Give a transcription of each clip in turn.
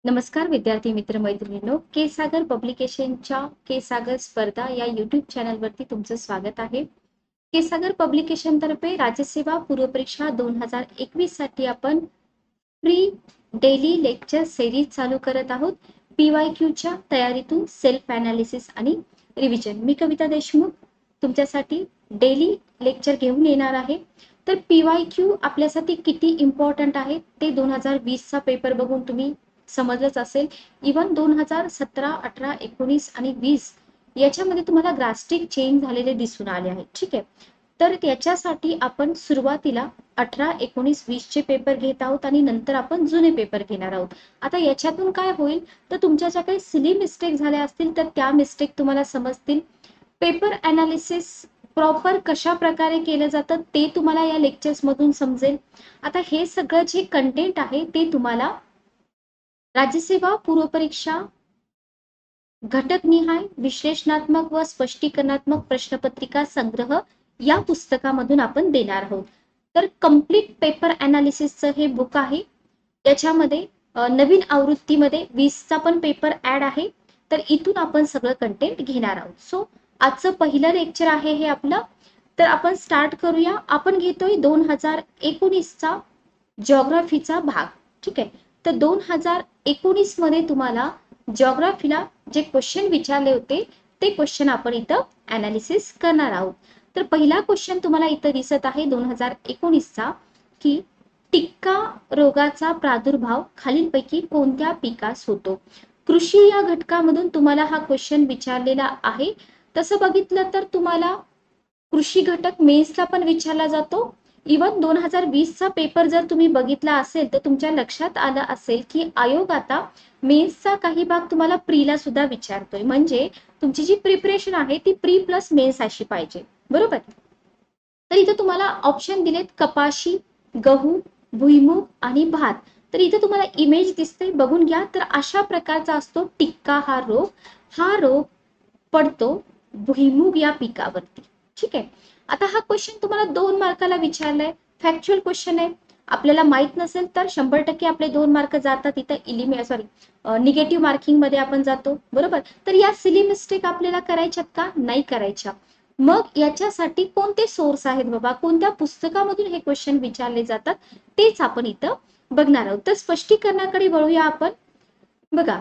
नमस्कार विद्यार्थी मित्र मैत्रिणींनो, के सागर पब्लिकेशनच्या के सागर स्पर्धा या युट्यूब चॅनलवरती तुमचं स्वागत आहे. के सागर पब्लिकेशन तर्फे राज्यसेवा पूर्व परीक्षा 2021 साठी आपण फ्री डेली लेक्चर सिरीज चालू करत आहोत. PYQच्या तयारीतून सेल्फ अनालिसिस आणि रिव्हिजन. मी कविता देशमुख तुमच्यासाठी डेली लेक्चर घेऊन येणार आहे. तर PYQ आपल्यासाठी किती इम्पॉर्टंट आहे ते 2020 चा पेपर बघून तुम्ही समजलंच असेल. इवन 2017, 18, 19 आणि 20 याच्यामध्ये तुम्हाला ड्रास्टिक चेंज झालेले दिसून आले आहेत. ठीक आहे. तर त्याच्यासाठी आपण सुरुवातीला 18, 19, 20 चे पेपर घेत आहोत आणि नंतर आपण जुने पेपर घेणार आहोत. आता याच्यातून काय होईल तर तुमच्या ज्या काही सिली मिस्टेक झाल्या असतील तर त्या मिस्टेक तुम्हाला समजतील. पेपर अनालिसिस प्रॉपर कशा प्रकारे केलं जातं ते तुम्हाला या लेक्चर्स मधून समजेल. आता हे सगळं जे कंटेंट आहे ते तुम्हाला राज्यसेवा पूर्व परीक्षा घटकनिहाय विश्लेषणात्मक व स्पष्टीकरणात्मक प्रश्नपत्रिका संग्रह या पुस्तकामधून आपण देणार आहोत. तर कम्प्लीट पेपर अनालिसिसचं हे बुक आहे. याच्यामध्ये नवीन आवृत्तीमध्ये 20 चा पण पेपर ऍड आहे. तर इथून आपण सगळं कंटेंट घेणार आहोत. सो आजचं पहिलं लेक्चर आहे हे आपलं. तर आपण स्टार्ट करूया. आपण घेतोय 2019 चा जिओग्राफीचा भाग. ठीक आहे. तर 2019 मध्ये तुम्हाला जिओग्राफीला जे क्वेश्चन विचारले होते ते क्वेश्चन आपण इथं अनालिसिस करणार आहोत. तर पहिला क्वेश्चन तुम्हाला इथं दिसत आहे 2019 चा की टिक्का रोगाचा प्रादुर्भाव खालीलपैकी कोणत्या पिकास होतो. कृषी या घटकामधून तुम्हाला हा क्वेश्चन विचारलेला आहे. तसं बघितलं तर तुम्हाला कृषी घटक मेन्सला पण विचारला जातो. इवन 2020 चा पेपर जर तुम्ही बघितला असेल तर तुमच्या लक्षात आलं असेल की आयोग आता मेन्सचा काही भाग तुम्हाला प्रीला सुद्धा विचारतोय. म्हणजे तुमची जी प्रिपरेशन आहे ती प्री प्लस मेन्स अशी पाहिजे. बरोबर. तर इथं तुम्हाला ऑप्शन दिलेत कपाशी, गहू, भुईमूग आणि भात. तर इथं तुम्हाला इमेज दिसते बघून घ्या. तर अशा प्रकारचा असतो टिक्का हा रोग. हा रोग पडतो भुईमूग या पिकावरती. ठीक आहे. आता हा क्वेश्चन तुम्हाला 2 मार्काला विचारलाय. फॅक्च्युअल क्वेश्चन आहे. आपल्याला माहित नसेल तर 100% आपले 2 मार्क जातात. इथं निगेटिव्ह मार्किंग मध्ये आपण जातो. बरोबर. तर या सिली मिस्टेक आपल्याला करायच्यात का? नाही करायच्या. मग याच्यासाठी कोणते सोर्स आहेत बाबा, कोणत्या पुस्तकामधून हे क्वेश्चन विचारले जातात तेच आपण इथं बघणार आहोत. तर स्पष्टीकरणाकडे वळूया आपण. बघा,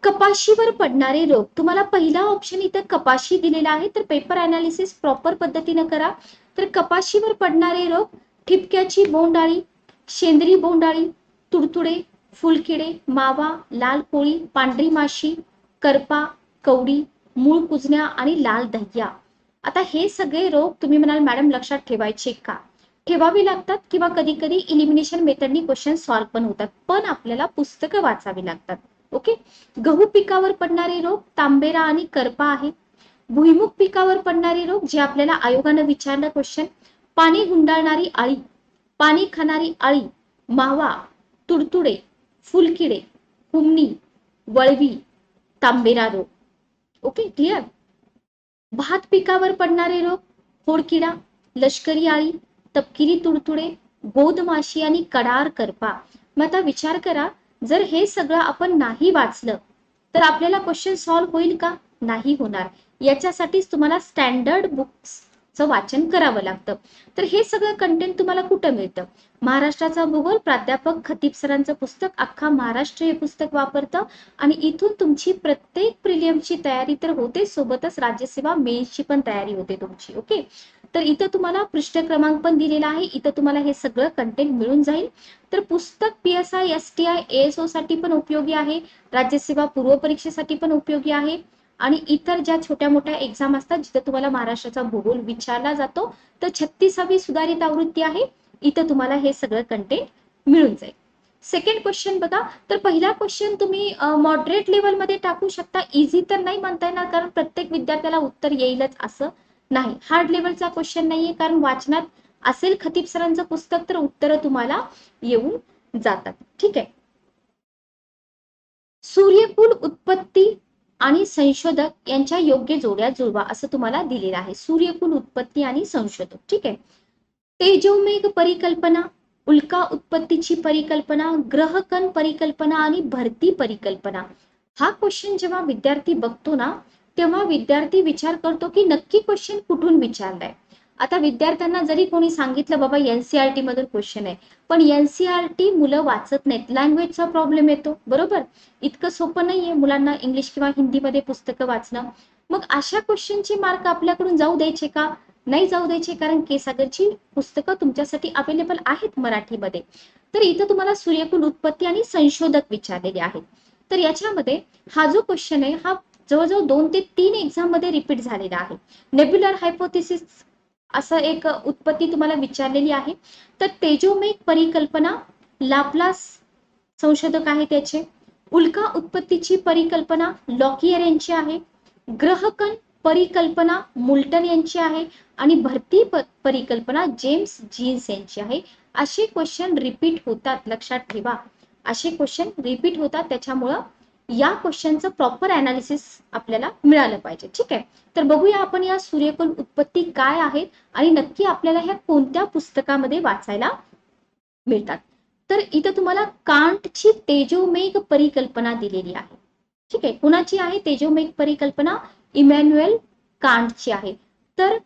कपाशीवर पडणारे रोग. तुम्हाला पहिला ऑप्शन इथं कपाशी दिलेला आहे. तर पेपर अनालिसिस प्रॉपर पद्धतीने करा. तर कपाशीवर पडणारे रोग ठिपक्याची बोंडअळी, शेंदरी बोंडअळी, तुडतुडे, फुलकिडे, मावा, लाल कोळी, पांढरी माशी, करपा, कवडी, मूळ कुजण्या आणि लाल दह्या. आता हे सगळे रोग तुम्ही म्हणाल मॅडम लक्षात ठेवायचे का? ठेवावी लागतात किंवा कधी कधी इलिमिनेशन मेथडनी क्वेश्चन सॉल्व्ह पण होतात. पण आपल्याला पुस्तकं वाचावी लागतात. ओके. गहू पिकावर पडणारे रोग तांबेरा आणि करपा आहे. भुईमुग पिकावर पडणारे रोग जे आपल्याला आयोगानं विचारलं क्वेश्चन, पाणी गुंडाळणारी आळी, पाणी खाणारी आळी, मावा, तुडतुडे, फुलकिडे, हुमणी, वळवी, तांबेरा रोग. ओके. क्लिअर. भात पिकावर पडणारे रोग खोडकिडा, लष्करी आळी, तपकिरी तुडतुडे, गोद माशी आणि कडार करपा. मग आता विचार करा, जर हे सगळं आपण नाही वाचलं तर आपल्याला क्वेश्चन सॉल्व्ह होईल का? नाही होणार. याच्यासाठीच तुम्हाला स्टँडर्ड बुक्सचं वाचन करावं लागतं. तर हे सगळं कंटेंट तुम्हाला कुठं मिळतं? महाराष्ट्राचा भूगोल प्राध्यापक खतीब सरांचं पुस्तक अख्खा महाराष्ट्र हे पुस्तक वापरतं आणि इथून तुमची प्रत्येक प्रिलियमची तयारी तर होते, सोबतच राज्यसेवा मेन्सची पण तयारी होते तुमची. ओके. तर इथं तुम्हाला पृष्ठ क्रमांक पण दिलेला आहे. इथं तुम्हाला हे सगळं कंटेंट मिळून जाईल. तर पुस्तक PSI, STI, ASO साठी पण उपयोगी आहे. राज्यसेवा पूर्व परीक्षेसाठी पण उपयोगी आहे. आणि इतर ज्या छोट्या मोठ्या एक्झाम असतात जिथे तुम्हाला महाराष्ट्राचा भूगोल विचारला जातो, तर 36वी सुधारित आवृत्ती आहे. इथं तुम्हाला हे सगळं कंटेंट मिळून जाईल. सेकंड क्वेश्चन बघा. तर पहिला क्वेश्चन तुम्ही मॉडरेट लेवलमध्ये टाकू शकता. इझी तर नाही म्हणता येणार कारण प्रत्येक विद्यार्थ्याला उत्तर येईलच असं नाही. हार्ड लेवलचा क्वेश्चन नाहीये कारण वाचनात असेल खतीब सरांचं पुस्तक तर उत्तरं तुम्हाला येऊन जातात. ठीक आहे. सूर्यकुल उत्पत्ती आणि संशोधक यांच्या योग्य जोड्या जुळवा असं तुम्हाला दिलेलं आहे. सूर्यकुल उत्पत्ती आणि संशोधक. ठीक आहे. तेजोमेघ परिकल्पना, उल्का उत्पत्तीची परिकल्पना, ग्रहकण परिकल्पना आणि भरती परिकल्पना. हा क्वेश्चन जेव्हा विद्यार्थी बघतो ना, तेव्हा विद्यार्थी विचार करतो की नक्की क्वेश्चन कुठून विचारलाय. आता विद्यार्थ्यांना जरी कोणी सांगितलं बाबा एनसीईआरटी मधून क्वेश्चन आहे, पण एनसीईआरटी मुलं वाचत नाहीत, लँग्वेजचा प्रॉब्लेम येतो, बरोबर. इतकं सोपं नाहीये मुलांना इंग्लिश किंवा हिंदीमध्ये पुस्तकं वाचणं. मग अशा क्वेश्चनचे मार्क आपल्याकडून जाऊ द्यायचे का? नाही जाऊ द्यायचे, कारण के सागरची पुस्तकं तुमच्यासाठी अवेलेबल आहेत मराठीमध्ये. तर इथं तुम्हाला सूर्यकुल उत्पत्ती आणि संशोधक विचारलेले आहेत. तर याच्यामध्ये हा जो क्वेश्चन आहे हा जवळजवळ 2 ते 3 एक्झाम मध्ये रिपीट झालेला आहे. नेब्युलर हायपोथेसिस असं एक उत्पत्ती तुम्हाला विचारलेली आहे. तर तेजोमेघ परिकल्पना लाप्लास संशोधक आहे त्याचे. उल्का उत्पत्तीची परिकल्पना लॉकियर यांची आहे. ग्रहकण परिकल्पना मुल्टन यांची आहे आणि भरती परिकल्पना जेम्स जीन्स यांची आहे. असे क्वेश्चन रिपीट होतात, लक्षात ठेवा. असे क्वेश्चन रिपीट होतात, त्याच्यामुळं या क्वेश्चनचं प्रॉपर अनालिसिस आपल्याला मिळालं पाहिजे. ठीक आहे. तर बघूया आपण या सूर्यकुल उत्पत्ती काय आहेत आणि नक्की आपल्याला ह्या कोणत्या पुस्तकामध्ये वाचायला मिळतात. तर इथं तुम्हाला कांटची तेजोमेघ परिकल्पना दिलेली आहे. ठीक आहे. कुणाची आहे तेजोमेघ परिकल्पना? इमॅन्युएल कांटची आहे. तर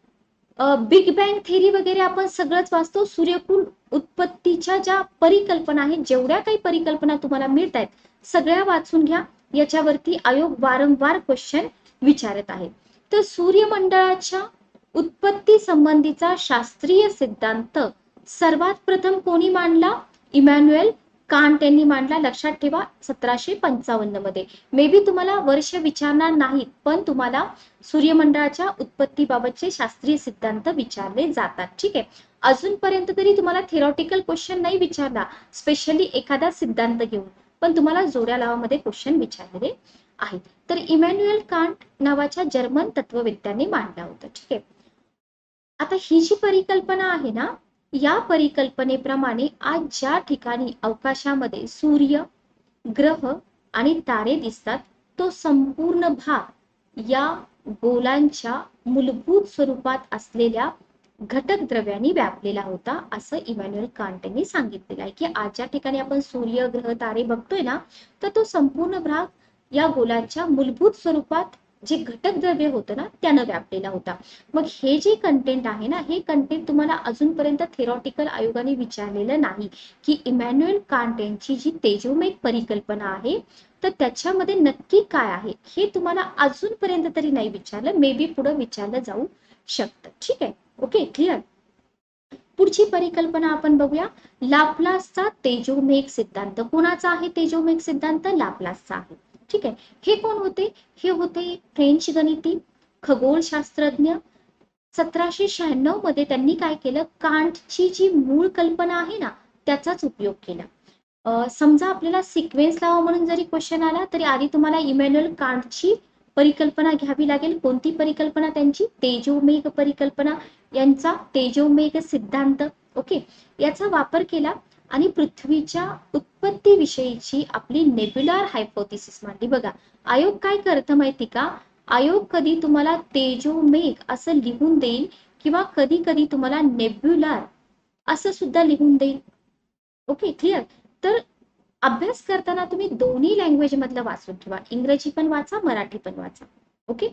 बिग बँग थेरी वगैरे आपण सगळंच वाचतो. सूर्यकुल उत्पत्तीच्या ज्या परिकल्पना आहेत, जेवढ्या काही परिकल्पना तुम्हाला मिळत आहेत, सगळ्या वाचून घ्या. याच्यावरती आयोग वारंवार क्वेश्चन विचारत आहे. तर सूर्यमंडळाच्या उत्पत्ती संबंधीचा शास्त्रीय सिद्धांत सर्वात प्रथम कोणी मांडला? इमॅन्युएल कांट यांनी मांडला. लक्षात ठेवा, 1755 मध्ये. मे बी तुम्हाला वर्ष विचारणार नाहीत, पण तुम्हाला सूर्यमंडळाच्या उत्पत्तीबाबतचे शास्त्रीय सिद्धांत विचारले जातात. ठीक आहे. अजूनपर्यंत तरी तुम्हाला थिअरॉटिकल क्वेश्चन नाही विचारला, स्पेशली एखादा सिद्धांत घेऊन, पण तुम्हाला जोड्या लावामध्ये क्वेश्चन विचारलेले आहेत. तर इमॅन्युएल कांट नावाच्या जर्मन तत्ववेत्त्यांनी मांडला होता. ठीक आहे. आता ही जी परिकल्पना आहे ना, या परिकल्पनेप्रमाणे आज ज्या ठिकाणी अवकाशामध्ये सूर्य, ग्रह आणि तारे दिसतात, तो संपूर्ण भाग या गोलांच्या मूलभूत स्वरूपात असलेल्या घटक द्रव्यांनी व्यापलेला होता, असं इमॅन्युएल कांट यांनी सांगितलेलं आहे. की आज ज्या ठिकाणी आपण सूर्य, ग्रह, तारे बघतोय ना, तर तो संपूर्ण भाग या गोलांच्या मूलभूत स्वरूपात जे घटक द्रव्य होतं ना, त्यानं व्यापलेला होता. मग हे जे कंटेंट आहे ना, हे कंटेंट तुम्हाला अजूनपर्यंत थिअरॉटिकल आयोगाने विचारलेलं नाही, की इमॅन्युएल कांट यांची जी तेजोमेघ परिकल्पना आहे, तर त्याच्यामध्ये नक्की काय आहे हे तुम्हाला अजूनपर्यंत तरी नाही विचारलं. मे बी पुढे विचारलं जाऊ शकतं. ठीक आहे. Okay, clear. पुढची परिकल्पना आपण बघूया. लाप्लासचा तेजोमेघ सिद्धांत. कोणाचा आहे तेजोमेघ सिद्धांत? लाप्लासचा आहे. ठीक आहे. हे कोण होते? हे होते फ्रेंच गणिती, खगोलशास्त्रज्ञ. 1796 मध्ये त्यांनी काय केलं? कांटची जी मूळ कल्पना आहे ना, त्याचाच उपयोग केला. समजा आपल्याला सिक्वेन्स लावा म्हणून जरी क्वेश्चन आला, तरी आधी तुम्हाला इमॅन्युएल कांटची परिकल्पना घ्यावी लागेल. कोणती परिकल्पना त्यांची? तेजोमेघ परिकल्पना. यांचा तेजोमेघ सिद्धांत. ओके, याचा वापर केला आणि पृथ्वीच्या उत्पत्तीविषयीची आपली नेब्युलर हायपोथेसिस मांडली. बघा, आयोग काय करतं माहिती का? आयोग कधी तुम्हाला तेजोमेघ असं लिहून देईल किंवा कधी कधी तुम्हाला नेब्युलर असं सुद्धा लिहून देईल. Okay, clear. तर अभ्यास करताना तुम्ही दोन्ही लँग्वेज मधलं वाचून ठेवा, इंग्रजी पण वाचा, मराठी पण वाचा. ओके.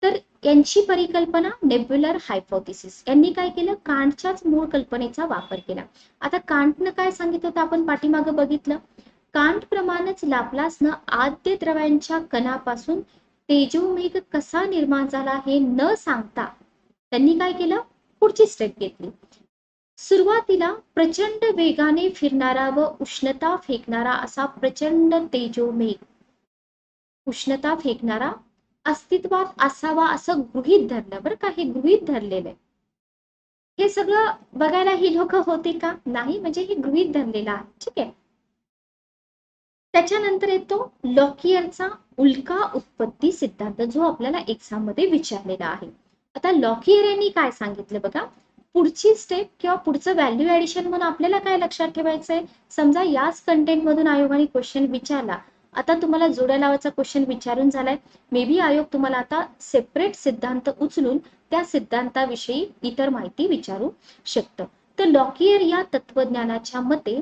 तर यांची परिकल्पना नेब्युलर हायपोथेसिस. यांनी काय केलं? कांटच्याच मूळ कल्पनेचा वापर केला. आता कांटनं काय सांगितलं होतं आपण पाठीमागं बघितलं. कांट प्रमाणेच लाप्लासनं आद्य द्रव्यांच्या कणापासून तेजोमेघ कसा निर्माण झाला हे न सांगता त्यांनी काय केलं? पुढची स्टेप घेतली. सुरुवातीला प्रचंड वेगाने फिरणारा व उष्णता फेकणारा असा प्रचंड तेजोमेघ, उष्णता फेकणारा अस्तित्वात असावा असं गृहीत धरलं. बरं का, हे गृहीत धरलेलं आहे. हे सगळं बघायला ही लोक होते का? नाही, म्हणजे हे गृहीत धरलेलं आहे. ठीक आहे. त्याच्यानंतर येतो लॉकियरचा उल्का उत्पत्ती सिद्धांत, जो आपल्याला एक्झाम मध्ये विचारलेला आहे. आता लॉकियर यांनी काय सांगितलं बघा. पुढची स्टेप किंवा पुढचं व्हॅल्यू ऍडिशन म्हणून आपल्याला काय लक्षात ठेवायचंय? समजा याच कंटेंट मधून आयोगाने क्वेश्चन विचारला. आता तुम्हाला जोड्या लावाचा क्वेश्चन विचारून झालाय. मे बी आयोग तुम्हाला आता सेपरेट सिद्धांत उचलून त्या सिद्धांताविषयी इतर माहिती विचारू शकतं. तर लॉकियर या तत्वज्ञानाच्या मते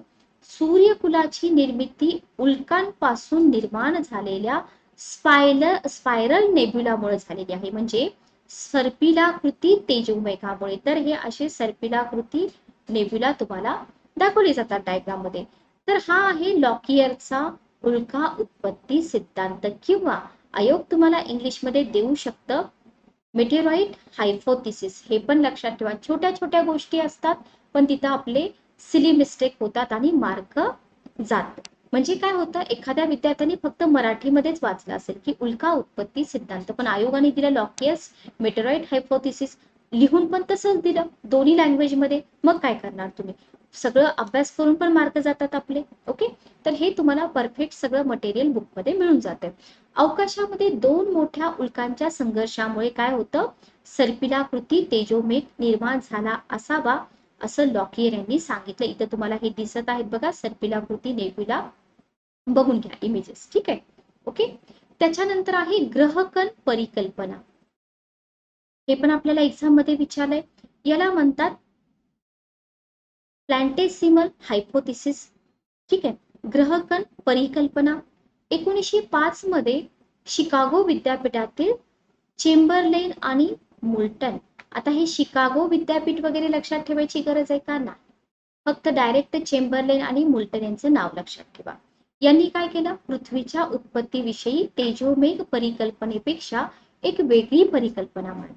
सूर्यकुलाची निर्मिती उल्कांपासून निर्माण झालेल्या स्पायरल नेब्युलामुळे झालेली आहे, म्हणजे सर्पिलाकृती तेजोमेघामुळे. तर हे असे सर्पिलाकृती नेब्युला तुम्हाला दाखवले जातात डायग्राम मध्ये. तर हा आहे लॉकियरचा उल्का उत्पत्ती सिद्धांत, किंवा आयोग तुम्हाला इंग्लिश मध्ये देऊ शकतं मेटेरॉइड हायपोथिसिस. हे पण लक्षात ठेवा, छोट्या छोट्या गोष्टी असतात पण तिथं आपले सिली मिस्टेक होतात आणि मार्क जात. म्हणजे काय होतं, एखाद्या विद्यार्थ्यांनी फक्त मराठीमध्येच वाचलं असेल की उल्का उत्पत्ती सिद्धांत, पण आयोगाने दिलं लॉकियस मेटेरॉइड हायपोथिसिस, लिहून पण तसंच दिलं दोन्ही लँग्वेज मध्ये. मग काय करणार तुम्ही, सगळं अभ्यास करून पण मार्क जातात आपले. ओके, तर हे तुम्हाला परफेक्ट सगळं मटेरियल बुक मध्ये मिळून जातं. अवकाशामध्ये दोन मोठ्या उल्कांच्या संघर्षामुळे काय होतं, सर्पिलाकृती तेजोमेघ निर्माण झाला असावा, असं लॉकियर यांनी सांगितलं. इथं तुम्हाला हे दिसत आहेत बघा, सर्पिलाकृती नेब्युला, बघून घ्या इमेजेस. ठीक आहे, ओके. त्याच्यानंतर आहे ग्रहकण परिकल्पना. हे पण आपल्याला एक्झाम मध्ये विचारलंय. याला म्हणतात प्लॅन्टेसिमल हायपोथिसिस. ठीक आहे, ग्रहकण परिकल्पना. 1905 मध्ये शिकागो विद्यापीठातील चेंबरलेन आणि मोल्टन. आता हे शिकागो विद्यापीठ वगैरे लक्षात ठेवायची गरज आहे का? नाही, फक्त डायरेक्ट चेंबरलेन आणि मोल्टन यांचं नाव लक्षात ठेवा. यांनी काय केलं, पृथ्वीच्या उत्पत्तीविषयी तेजोमेघ परिकल्पनेपेक्षा एक वेगळी परिकल्पना मांडली.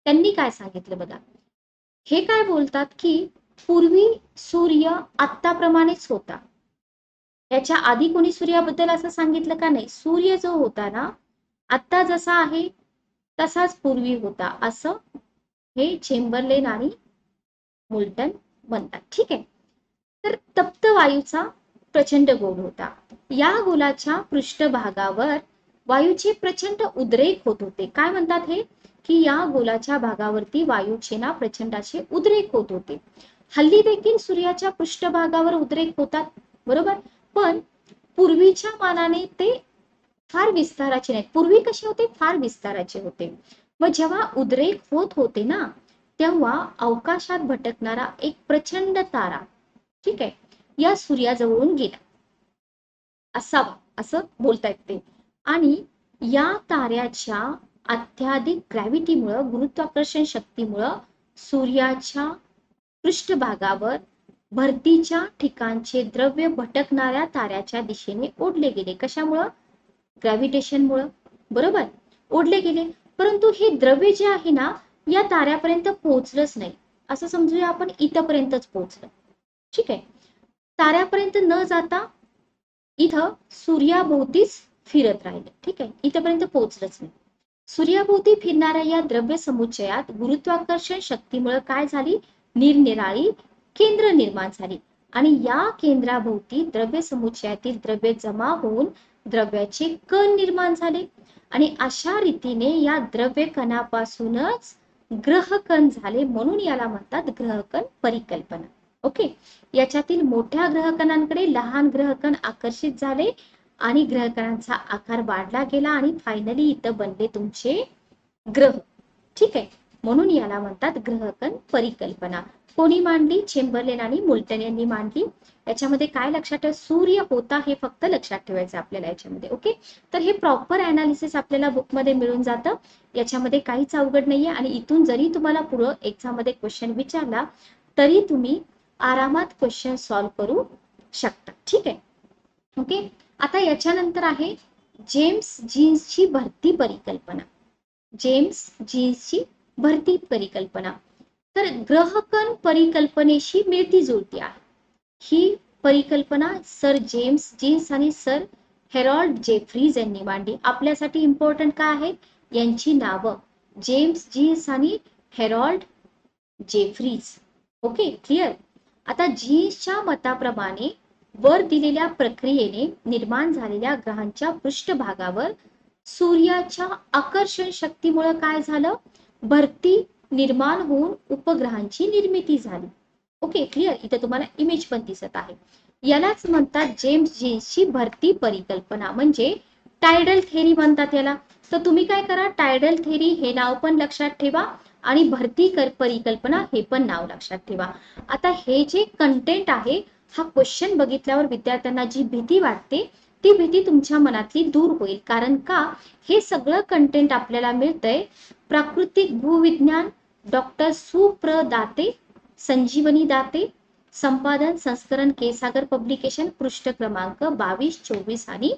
त्यांनी काय सांगितलं बघा, हे काय बोलतात की पूर्वी सूर्य आत्ताप्रमाणेच होता. याच्या आधी कोणी सूर्याबद्दल असं सांगितलं का? नाही. सूर्य जो होता ना, आत्ता जसा आहे तसाच पूर्वी होता, असं हे चेंबरलेन आणि मोल्टन म्हणतात. ठीक आहे, तर तप्त वायूचा प्रचंड गोल होता. या गोलाच्या पृष्ठभागावर वायूचे प्रचंड उद्रेक होत होते. काय म्हणतात हे, की या गोलाच्या भागावरती वायूचे ना प्रचंड असे उद्रेक होत होते. हल्ली देखील सूर्याच्या पृष्ठभागावर उद्रेक होतात, बरोबर, पण पूर्वीच्या मानाने ते फार विस्ताराचे नाहीत. पूर्वी कसे होते, फार विस्ताराचे होते. मग जेव्हा उद्रेक होत होते ना, तेव्हा अवकाशात भटकणारा एक प्रचंड तारा, ठीक आहे, या सूर्याजवळून गेला असावा, असं बोलतायत ते. आणि या ताऱ्याच्या अत्याधिक ग्रॅव्हिटीमुळं, गुरुत्वाकर्षण शक्तीमुळं सूर्याच्या पृष्ठभागावर भरतीच्या ठिकाणचे द्रव्य भटकणाऱ्या ताऱ्याच्या दिशेने ओढले गेले. कशामुळं? ग्रॅव्हिटेशनमुळं, बरोबर, ओढले गेले. परंतु हे द्रव्य जे आहे ना, या ताऱ्यापर्यंत पोहोचलंच नाही. असं समजूया आपण इथपर्यंतच पोहोचलं. ठीक आहे, ताऱ्यापर्यंत न जाता इथं सूर्याभोवतीच फिरत राहिले. ठीक आहे, इथपर्यंत पोहोचलंच नाही. सूर्याभोवती फिरणाऱ्या या द्रव्य समुच्चयात गुरुत्वाकर्षण शक्तीमुळे काय झाली, निरनिराळी केंद्र निर्माण झाली आणि या केंद्राभोवती द्रव्य समुच्चयातील द्रव्य जमा होऊन द्रव्याचे कण निर्माण झाले आणि अशा रीतीने या द्रव्य कणापासूनच ग्रहकण झाले. म्हणून याला म्हणतात ग्रहकण परिकल्पना. ओके, याच्यातील मोठ्या ग्रहकणांकडे लहान ग्रहकण आकर्षित झाले आणि ग्रहकणांचा आकार वाढला गेला आणि फायनली इथं बनले तुमचे ग्रह. ठीक आहे, म्हणून याला म्हणतात ग्रहकण परिकल्पना. कोणी मांडली? चेंबरलेन आणि मोल्टन यांनी मांडली. याच्यामध्ये काय लक्षात ठेवा, सूर्य होता हे फक्त लक्षात ठेवायचं आपल्याला याच्यामध्ये. ओके, तर हे प्रॉपर अनालिसिस आपल्याला बुकमध्ये मिळून जातं. याच्यामध्ये काहीच अवघड नाहीये आणि इथून जरी तुम्हाला पुढे एक्झाम मध्ये क्वेश्चन विचारला तरी तुम्ही आरामात क्वेश्चन सॉल्व्ह करू शकता. ठीक आहे, ओके. आता याच्यानंतर आहे जेम्स जीन्सची भरती परिकल्पना. जेम्स जीन्सची भरती परिकल्पना तर ग्रहकण परिकल्पनेशी मिळती जुळती आहे. ही परिकल्पना सर जेम्स जीन्स आणि सर हेरॉल्ड जेफ्रीज यांनी मांडली. आपल्यासाठी इम्पॉर्टंट काय आहे, यांची नावं जेम्स जीन्स आणि हेरॉल्ड जेफ्रीज. Okay, clear. आता जीन्सच्या मताप्रमाणे वर दिलेल्या प्रक्रियेने निर्माण झालेल्या ग्रहांच्या पृष्ठभागावर सूर्याच्या आकर्षण शक्तीमुळे काय झालं, भरती निर्माण होऊन उपग्रहांची निर्मिती झाली. Okay, clear. इथे तुम्हाला इमेज पण दिसत आहे. यालाच म्हणतात जेम्स जीन्सची भरती परिकल्पना, म्हणजे टायडल थेरी म्हणतात याला. तर तुम्ही काय करा, टायडल थेरी हे नाव पण लक्षात ठेवा आणि भरती परिकल्पना हे पण नाव लक्षात ठेवा. आता हे जे कंटेंट आहे, हा क्वेश्चन बघितल्यावर विद्यार्थ्यांना जी भीती वाटते ती भीती तुमच्या मनातली दूर होईल. कारण का, हे सगळं कंटेंट आपल्याला मिळतंय प्राकृतिक भूविज्ञान, डॉक्टर सुप्र दाते, संजीवनी दाते, संपादन संस्करण केसागर पब्लिकेशन, पृष्ठ क्रमांक 22, 24 आणि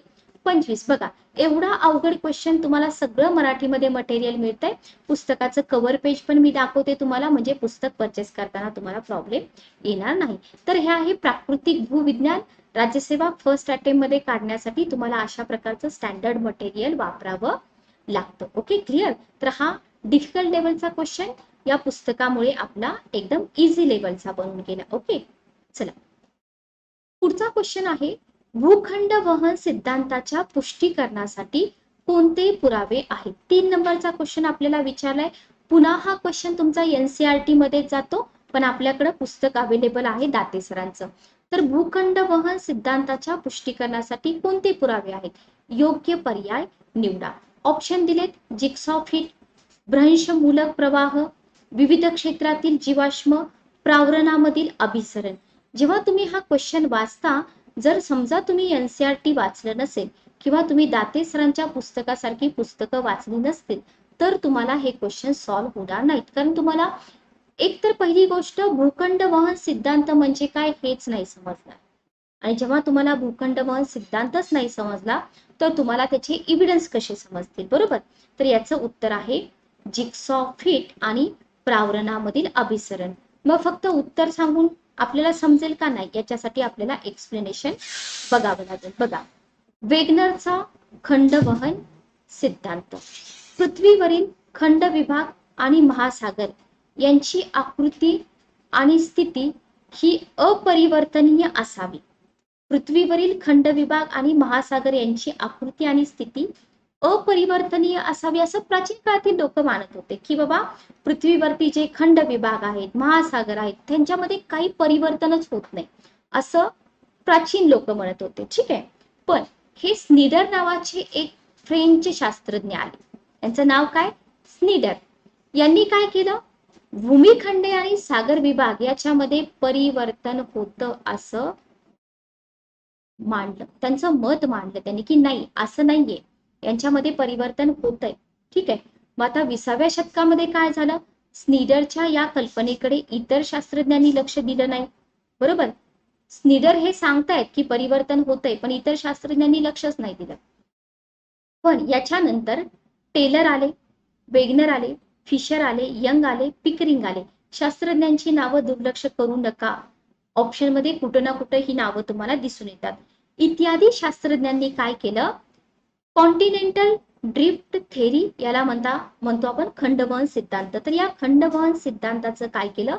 25. बघा, एवढा अवघड क्वेश्चन तुम्हाला सगळं मराठीमध्ये मटेरियल मिळतंय. पुस्तकाचं कव्हर पेज पण मी दाखवते तुम्हाला, म्हणजे पुस्तक परचेस करताना तुम्हाला प्रॉब्लेम येणार नाही. तर हे आहे प्राकृतिक भूविज्ञान. राज्यसेवा फर्स्ट अटेम्प्ट मध्ये काढण्यासाठी तुम्हाला अशा प्रकारचं स्टँडर्ड मटेरियल वापरावं लागतं. Okay, clear. तर हा डिफिकल्ट लेवलचा क्वेश्चन या पुस्तकामुळे आपला एकदम इझी लेवलचा बनून गेला. ओके, चला पुढचा क्वेश्चन आहे, भूखंड वहन सिद्धांताच्या पुष्टीकरणासाठी कोणते पुरावे आहेत. 3 नंबरचा क्वेश्चन आपल्याला विचारलाय. पुन्हा हा क्वेश्चन तुमचा एनसीईआरटी मध्ये जातो, पण आपल्याकडे पुस्तक अवेलेबल आहे दाते सरांचं. तर भूखंड वहन सिद्धांताच्या पुष्टीकरणासाठी कोणते पुरावे आहेत, योग्य पर्याय निवडा. ऑप्शन दिलेत, जिग्सॉ फिट, भ्रंशमूलक प्रवाह, विविध क्षेत्रातील जीवाश्म, प्रावरणामधील अभिसरण. जेव्हा तुम्ही हा क्वेश्चन वाचता, जर समजा तुम्ही एनसीईआरटी वाचलं नसेल किंवा तुम्ही दाते सरांच्या पुस्तकासारखी पुस्तकं वाचली नसतील, तर तुम्हाला हे क्वेश्चन सॉल्व्ह होणार नाहीत. कारण तुम्हाला एक तर पहिली गोष्ट भूखंड वहन सिद्धांत म्हणजे काय हेच नाही समजणार. आणि जेव्हा तुम्हाला भूखंड वहन सिद्धांतच नाही समजला, तर तुम्हाला त्याचे इव्हिडन्स कसे समजतील, बरोबर. तर याचं उत्तर आहे जिग्सॉ फिट आणि प्रावरणामधील अभिसरण. मग फक्त उत्तर सांगून आपल्याला समजेल का, नाही, याच्यासाठी आपल्याला एक्सप्लेनेशन बघावं लागेल. बघा, वेगनरचा खंडवहन सिद्धांत, पृथ्वीवरील खंड विभाग आणि महासागर यांची आकृती आणि स्थिती ही अपरिवर्तनीय असावी. पृथ्वीवरील खंड विभाग आणि महासागर यांची आकृती आणि स्थिती अपरिवर्तनीय असावी, असं प्राचीन काळातील लोक मानत होते की बाबा पृथ्वीवरती जे खंड विभाग आहेत, महासागर आहेत, त्यांच्यामध्ये काही परिवर्तनच होत नाही, असं प्राचीन लोक म्हणत होते. ठीक आहे, पण हे स्नीडर नावाचे एक फ्रेंच शास्त्रज्ञ आले. त्यांचं नाव काय, स्नीडर. यांनी काय केलं, भूमिखंडे आणि सागर विभाग याच्यामध्ये परिवर्तन होतं असं मांडलं. त्यांचं मत मांडलं त्यांनी की नाही, असं नाहीये, यांच्यामध्ये परिवर्तन होतंय. ठीक आहे, मग आता 20व्या शतकामध्ये काय झालं, स्नीडरच्या या कल्पनेकडे इतर शास्त्रज्ञांनी लक्ष दिलं नाही, बरोबर. स्नीडर हे सांगतायत की परिवर्तन होतंय, पण इतर शास्त्रज्ञांनी लक्षच नाही दिलं. पण याच्यानंतर टेलर आले, वेगनर आले, फिशर आले, यंग आले, पिकरिंग आले. शास्त्रज्ञांची नावं दुर्लक्ष करू नका, ऑप्शन मध्ये कुठं ना कुठं ही नावं तुम्हाला दिसून येतात. इत्यादी शास्त्रज्ञांनी काय केलं, कॉन्टिनेंटल ड्रिफ्ट थेरी, याला म्हणतो आपण खंडवहन सिद्धांत. तर या खंडवहन सिद्धांताचं काय केलं,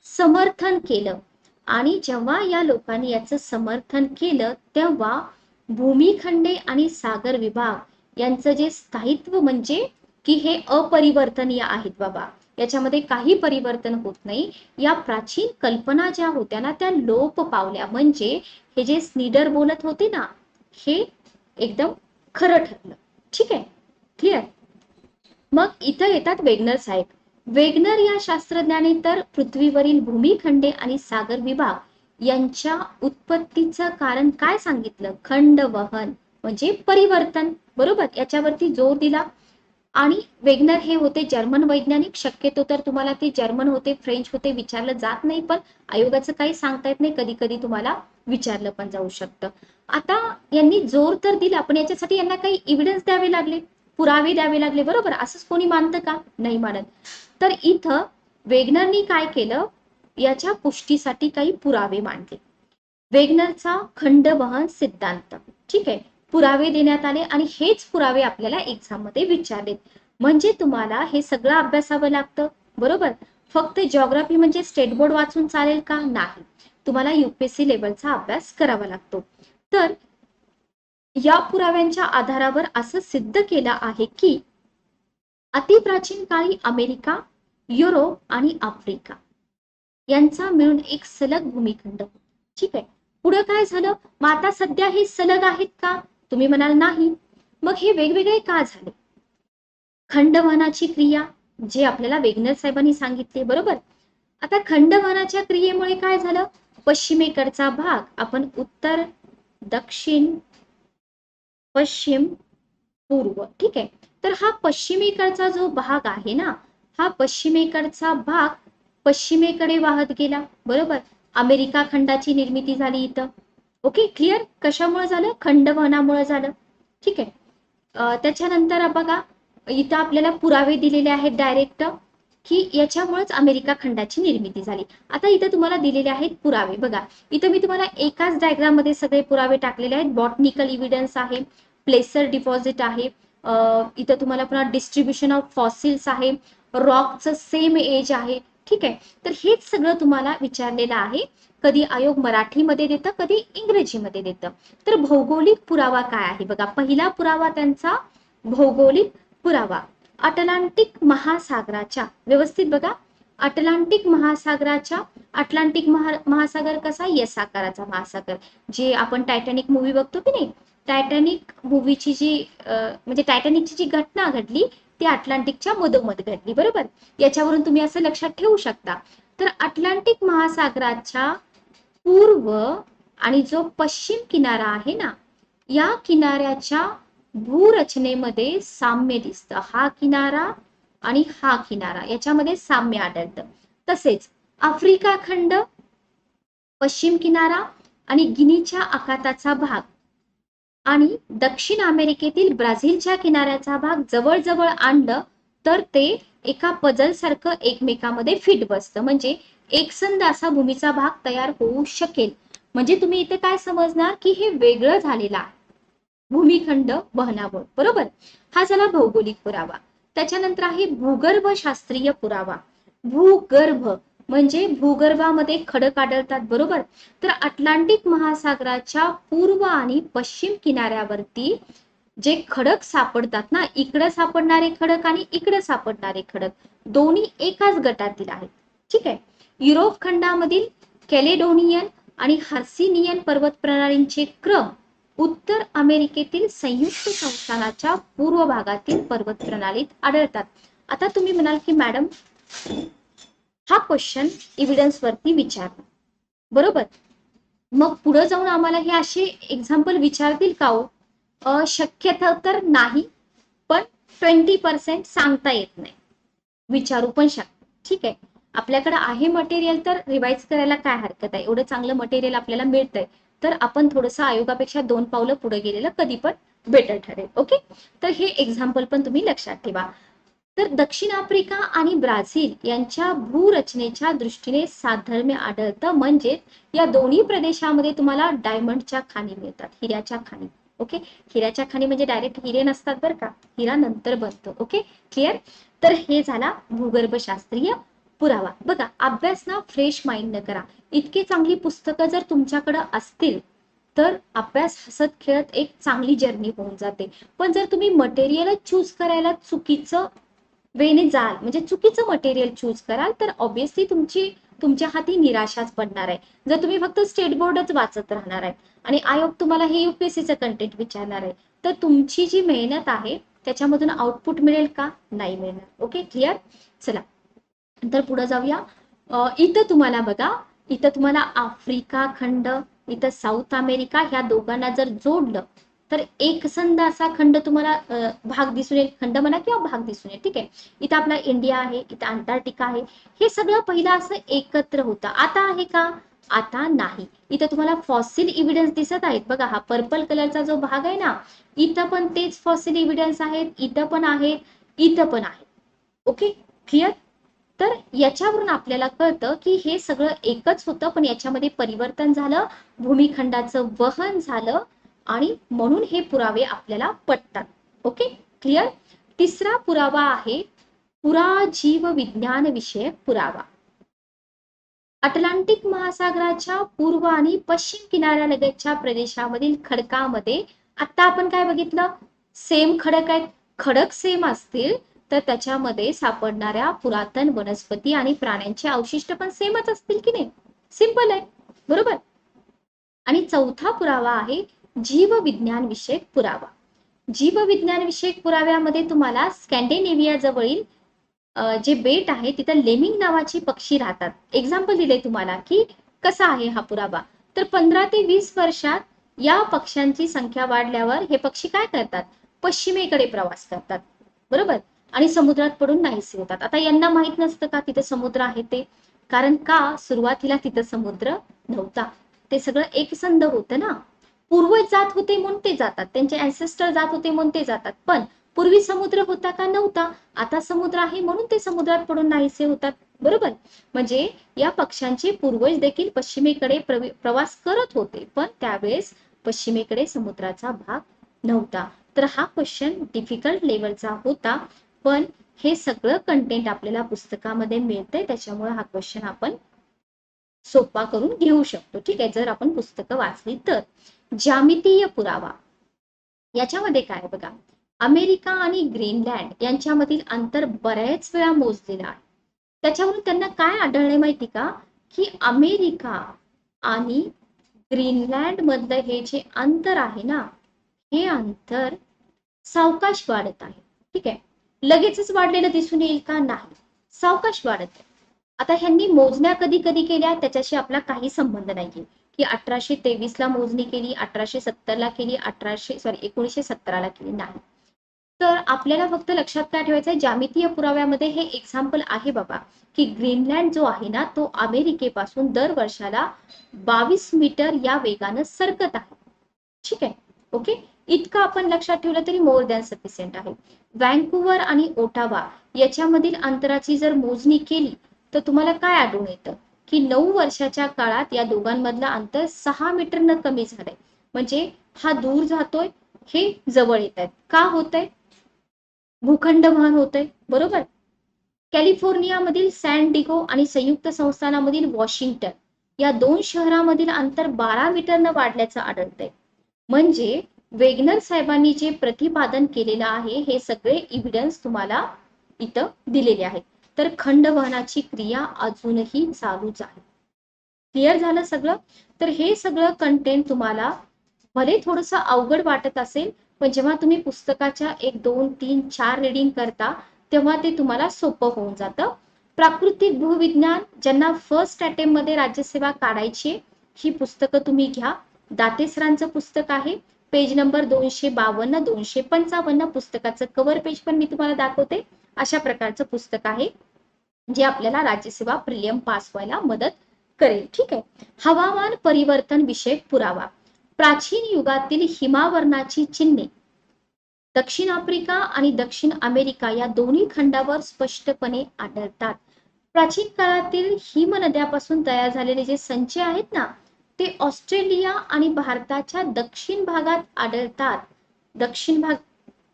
समर्थन केलं. आणि जेव्हा या लोकांनी याचं समर्थन केलं, तेव्हा भूमिखंडे आणि सागर विभाग यांचं जे स्थायित्व, म्हणजे की हे अपरिवर्तनीय आहेत बाबा, याच्यामध्ये काही परिवर्तन होत नाही, या प्राचीन कल्पना ज्या होत्या ना, त्या लोप पावल्या. म्हणजे हे जे स्नीडर बोलत होते ना, हे एकदम खरं ठरलं. ठीक आहे, क्लिअर. मग इथं येतात वेगनर साहेब. वेगनर या शास्त्रज्ञाने तर पृथ्वीवरील भूमिखंडे आणि सागर विभाग यांच्या उत्पत्तीचं कारण काय सांगितलं, खंडवहन म्हणजे परिवर्तन, बरोबर, याच्यावरती जोर दिला. आणि वेगनर हे होते जर्मन वैज्ञानिक. शक्यतो तर तुम्हाला ते जर्मन होते, फ्रेंच होते, विचारलं जात नाही, पण आयोगाचं काही सांगता येत नाही, कधी कधी तुम्हाला विचारलं पण जाऊ शकतं. आता यांनी जोर तर दिला, पण याच्यासाठी यांना काही इव्हिडन्स द्यावे लागले, पुरावे द्यावे लागले, बरोबर. असंच कोणी मानतं का, नाही मानत. तर इथं वेगनरनी काय केलं, याच्या पुष्टीसाठी काही पुरावे मांडले. वेगनरचा खंडवहन सिद्धांत, ठीक आहे, पुरावे देण्यात आले आणि हेच पुरावे आपल्याला एक्झाम मध्ये विचारलेत. म्हणजे तुम्हाला हे सगळं अभ्यासावं लागतं, बरोबर. फक्त जिओग्राफी म्हणजे स्टेट बोर्ड वाचून चालेल का, नाही, तुम्हाला युपीएससी लेवलचा अभ्यास करावा लागतो. तर या पुराव्यांच्या आधारावर असं सिद्ध केलं आहे की अतिप्राचीन काळी अमेरिका, युरोप आणि आफ्रिका यांचा मिळून एक सलग भूमिखंड. ठीक आहे, पुढे काय झालं, मग आता सध्या हे सलग आहेत का, तुम्ही म्हणाल नाही. मग हे वेगवेगळे का झाले, खंडवहनाची क्रिया जे आपल्याला वेगनर साहेबांनी सांगितले, बरोबर. आता खंडवहनाच्या क्रियेमुळे काय झालं, पश्चिमेकडचा भाग आपण उत्तर, दक्षिण, पश्चिम, पूर्व, ठीक आहे. तर हा पश्चिमेकडचा जो भाग आहे ना, हा पश्चिमेकडचा भाग पश्चिमेकडे वाहत गेला, बरोबर. अमेरिका खंडाची निर्मिती झाली इथं. Okay, clear. कशामुळे झालं, खंडवहनामुळे झालं, ठीक आहे. त्याच्यानंतर बघा, इथं आपल्याला पुरावे दिलेले आहेत डायरेक्ट की याच्यामुळेच अमेरिका खंडाची निर्मिती झाली. आता इथं तुम्हाला दिलेले आहेत पुरावे, बघा. इथं मी तुम्हाला एकाच डायग्राम मध्ये सगळे पुरावे टाकलेले आहेत. बॉटनिकल इव्हिडन्स आहे, प्लेसर डिपॉझिट आहे, इथं तुम्हाला पुन्हा डिस्ट्रीब्युशन ऑफ फॉसिल्स आहे, रॉकचं सेम एज आहे, ठीक आहे. तर हेच सगळं तुम्हाला विचारलेलं आहे. कधी आयोग मराठीमध्ये देतं, कधी इंग्रजीमध्ये देतं. तर भौगोलिक पुरावा काय आहे, बघा. पहिला पुरावा त्यांचा भौगोलिक पुरावा, अटलांटिक महासागराच्या, व्यवस्थित बघा, अटलांटिक महासागराच्या, अटलांटिक महासागर कसा, यस आकाराचा महासागर, जे आपण टायटॅनिक मूवी बघतो की नाही, टायटॅनिक मूवीची जी म्हणजे टायटॅनिकची जी घटना घडली ती अटलांटिकच्या मधोमध घडली, बरोबर. याच्यावरून तुम्ही असं लक्षात ठेवू शकता. तर अटलांटिक महासागराच्या पूर्व आणि जो पश्चिम किनारा आहे ना, या किनाऱ्याच्या भूरचनेमध्ये साम्य दिसतं. हा किनारा आणि हा किनारा याच्यामध्ये साम्य आढळतं. तसेच आफ्रिका खंड, पश्चिम किनारा आणि गिनीच्या आखाताचा भाग आणि दक्षिण अमेरिकेतील ब्राझीलच्या किनाऱ्याचा भाग जवळजवळ आणलं तर ते एका पजल सारखं एकमेकांमध्ये फिट बसतं, म्हणजे एकसंध असा भूमीचा भाग तयार होऊ शकेल. म्हणजे तुम्ही इथे काय समजणार की हे वेगळं झालेलं आहे भूमिखंड वहनामुळे, बरोबर. हा झाला भौगोलिक पुरावा. त्याच्यानंतर आहे भूगर्भशास्त्रीय पुरावा. भूगर्भ म्हणजे भूगर्भामध्ये खडक आढळतात, बरोबर. तर अटलांटिक महासागराच्या पूर्व आणि पश्चिम किनाऱ्यावरती जे खडक सापडतात ना, इकडे सापडणारे खडक आणि इकडे सापडणारे खडक दोन्ही एकाच गटातील आहेत, ठीक आहे. युरोप खंडामधील कॅलेडोनियन आणि हर्सिनियन पर्वत प्रणालींचे क्रम उत्तर अमेरिकेतील संयुक्त संस्थानाच्या पूर्व भागातील पर्वत प्रणालीत आढळतात. आता तुम्ही म्हणाल की मॅडम हा क्वेश्चन इव्हिडन्स वरती विचारला, बरोबर. मग पुढे जाऊन आम्हाला हे असे एक्झाम्पल विचारतील का हो? शक्यता तर नाही, पण 20% सांगता येत नाही, विचारू पण शकतो, ठीक आहे. आपल्याकडे आहे मटेरियल तर रिवाइज करायला काय हरकत आहे, एवढं चांगलं मटेरियल आपल्याला मिळतंय तर आपण थोडंसं आयोगापेक्षा 2 पावलं पुढे गेलेलं कधी पण बेटर ठरेल. ओके, तर हे एक्झाम्पल पण तुम्ही लक्षात ठेवा. तर दक्षिण आफ्रिका आणि ब्राझील यांच्या भूरचनेच्या दृष्टीने साधर्म्य आढळतं, म्हणजे या दोन्ही प्रदेशामध्ये तुम्हाला डायमंडच्या खाणी मिळतात, हिऱ्याच्या खाणी. ओके, हिऱ्याच्या खाणी म्हणजे डायरेक्ट हिरे नसतात बरं का, हिरा नंतर बनतो. Okay, clear. तर हे झाला भूगर्भशास्त्रीय पुरावा. बघा, अभ्यास ना फ्रेश माइंड न करा. इतकी चांगली पुस्तकं जर तुमच्याकडे असतील तर अभ्यास हसत खेळत एक चांगली जर्नी होऊन जाते. पण जर तुम्ही मटेरियल चूज करायला चुकीचं वेने जाल, म्हणजे चुकीचं मटेरियल चूज कराल, तर ऑब्व्हियसली तुमच्या हाती निराशाच पडणार आहे. जर तुम्ही फक्त स्टेट बोर्डच वाचत राहणार आहे आणि आयोग तुम्हाला हे युपीएससीचं कंटेंट विचारणार आहे, तर तुमची जी मेहनत आहे त्याच्यामधून आउटपुट मिळेल का, नाही मिळणार. Okay, clear. चला तर पुढे जाऊया. इथं तुम्हाला बघा, इथं तुम्हाला आफ्रिका खंड, इथं साऊथ अमेरिका, ह्या दोघांना जर जोडलं तर एकसंध असा खंड तुम्हाला भाग दिसून येईल, खंड म्हणा किंवा भाग दिसून येईल, ठीक आहे. इथं आपला इंडिया आहे, इथं अंटार्क्टिका आहे. हे सगळं पहिलं असं एकत्र होतं, आता आहे का, आता नाही. इथं तुम्हाला फॉसिल इव्हिडन्स दिसत आहेत बघा, हा पर्पल कलरचा जो भाग आहे ना, इथं पण तेच फॉसिल इव्हिडन्स आहेत, इथं पण आहेत, इथं पण आहेत. Okay, clear. तर याच्यावरून आपल्याला कळतं की हे सगळं एकच होतं, पण याच्यामध्ये परिवर्तन झालं, भूमिखंडाचं वहन झालं आणि म्हणून हे पुरावे आपल्याला पटतात. Okay, clear. तिसरा पुरावा आहे पुराजीव विज्ञान विषयक पुरावा. अटलांटिक महासागराच्या पूर्व आणि पश्चिम किनाऱ्यालगतच्या प्रदेशामधील खडकामध्ये आता आपण काय बघितलं, सेम खडक आहेत. खडक सेम असतील तर त्याच्यामध्ये सापडणाऱ्या पुरातन वनस्पती आणि प्राण्यांचे अवशिष्ट पण सेमच असतील की नाही, सिंपल आहे, बरोबर. आणि चौथा पुरावा आहे जीवविज्ञान विषयक पुरावा. जीवविज्ञान विषयक पुराव्यामध्ये तुम्हाला स्कॅन्डिनेव्हिया जवळील जे बेट आहे तिथं लेमिंग नावाची पक्षी राहतात. एक्झाम्पल दिले तुम्हाला की कसा आहे हा पुरावा. तर 15 ते 20 वर्षात या पक्ष्यांची संख्या वाढल्यावर हे पक्षी काय करतात, पश्चिमेकडे प्रवास करतात, बरोबर, आणि समुद्रात पडून नाहीसे होतात. आता यांना माहित नसतं का तिथे समुद्र आहे ते, कारण का सुरुवातीला तिथं समुद्र नव्हता. ते सगळं एकसंध होतं ना. पूर्वज जात होते म्हणून ते जातात, त्यांचे अँसेस्टर जात होते म्हणून ते जातात, पण पूर्वी समुद्र होता का, नव्हता. आता समुद्र आहे म्हणून ते समुद्रात पडून नाहीसे होतात, बरोबर. म्हणजे या पक्ष्यांचे पूर्वज देखील पश्चिमेकडे प्रवास करत होते, पण त्यावेळेस पश्चिमेकडे समुद्राचा भाग नव्हता. तर हा क्वेश्चन डिफिकल्ट लेवलचा होता, पण हे सगळं कंटेंट आपल्याला पुस्तकामध्ये मिळतंय, त्याच्यामुळे हा क्वेश्चन आपण सोपा करून घेऊ शकतो. ठीक आहे, जर आपण पुस्तकं वाचली तर. ज्यामितीय पुरावा याच्यामध्ये काय बघा, अमेरिका आणि ग्रीनलँड यांच्यामधील अंतर बऱ्याच वेळा मोजलेलं आहे. त्याच्यावरून त्यांना काय आढळले माहिती का, की अमेरिका आणि ग्रीनलँड मधलं हे जे अंतर आहे ना, हे अंतर सावकाश वाढत आहे. ठीक आहे, लगेचच वाढलेलं दिसून येईल का, नाही, सावकाश वाढत आहे. आता ह्यांनी मोजण्या कधी कधी केल्या त्याच्याशी आपला काही संबंध नाहीये, की 1823 ला मोजणी केली, 1870 ला केली, 1917 ला केली, नाही. तर आपल्याला फक्त लक्षात काय ठेवायचंय, ज्यामितीय पुराव्यामध्ये हे एक्झाम्पल आहे बाबा, की ग्रीनलँड जो आहे ना तो अमेरिकेपासून दर वर्षाला 22 मीटर या वेगानं सरकत आहे. ठीक आहे, ओके, इतकं आपण लक्षात ठेवलं तरी मोर दॅन सफिशियंट आहे. व्हँकुव्हर आणि ओटावा याच्यामधील अंतराची जर मोजणी केली तर तुम्हाला काय आढळून येतं, की 9 वर्षाच्या काळात या दोघांमधलं अंतर 6 मीटरनं कमी झालंय. म्हणजे हा दूर जातोय, हे जवळ येत आहेत. का होतंय, भूखंड वहन होतंय, बरोबर. कॅलिफोर्नियामधील सॅन डिगो आणि संयुक्त संस्थानामधील वॉशिंग्टन या 2 शहरांमधील अंतर 12 मीटरनं वाढल्याचं आढळतंय. म्हणजे वेगनर साहेबांनी जे प्रतिपादन केलेलं आहे हे सगळे इव्हिडन्स तुम्हाला इथं दिलेले आहेत. तर खंडवहनाची क्रिया अजूनही चालूच आहे. क्लिअर झालं सगळं. तर हे सगळं कंटेंट तुम्हाला भले थोडंसं अवघड वाटत असेल, पण जेव्हा तुम्ही पुस्तकाच्या 1 2 3 4 रीडिंग करता तेव्हा ते तुम्हाला सोपं होऊन जातं. प्राकृतिक भूविज्ञान ज्यांना फर्स्ट अटेम्प्ट मध्ये राज्यसेवा काढायची, ही पुस्तकं तुम्ही घ्या. दाते सरांचं पुस्तक आहे, पेज नंबर 252 255, पुस्तकाचं कव्हर पेज पण मी तुम्हाला दाखवते. अशा प्रकारचं पुस्तक आहे जे आपल्याला राज्यसेवा प्रिलियम पास व्हायला मदत करेल. ठीक आहे, हवामान परिवर्तन विषयक पुरावा. प्राचीन युगातील हिमावरणाची चिन्हे दक्षिण आफ्रिका आणि दक्षिण अमेरिका या दोन्ही खंडावर स्पष्टपणे आढळतात. प्राचीन काळातील हिमनद्यापासून तयार झालेले जे संच आहेत ना, ते ऑस्ट्रेलिया आणि भारताच्या दक्षिण भागात आढळतात. दक्षिण भाग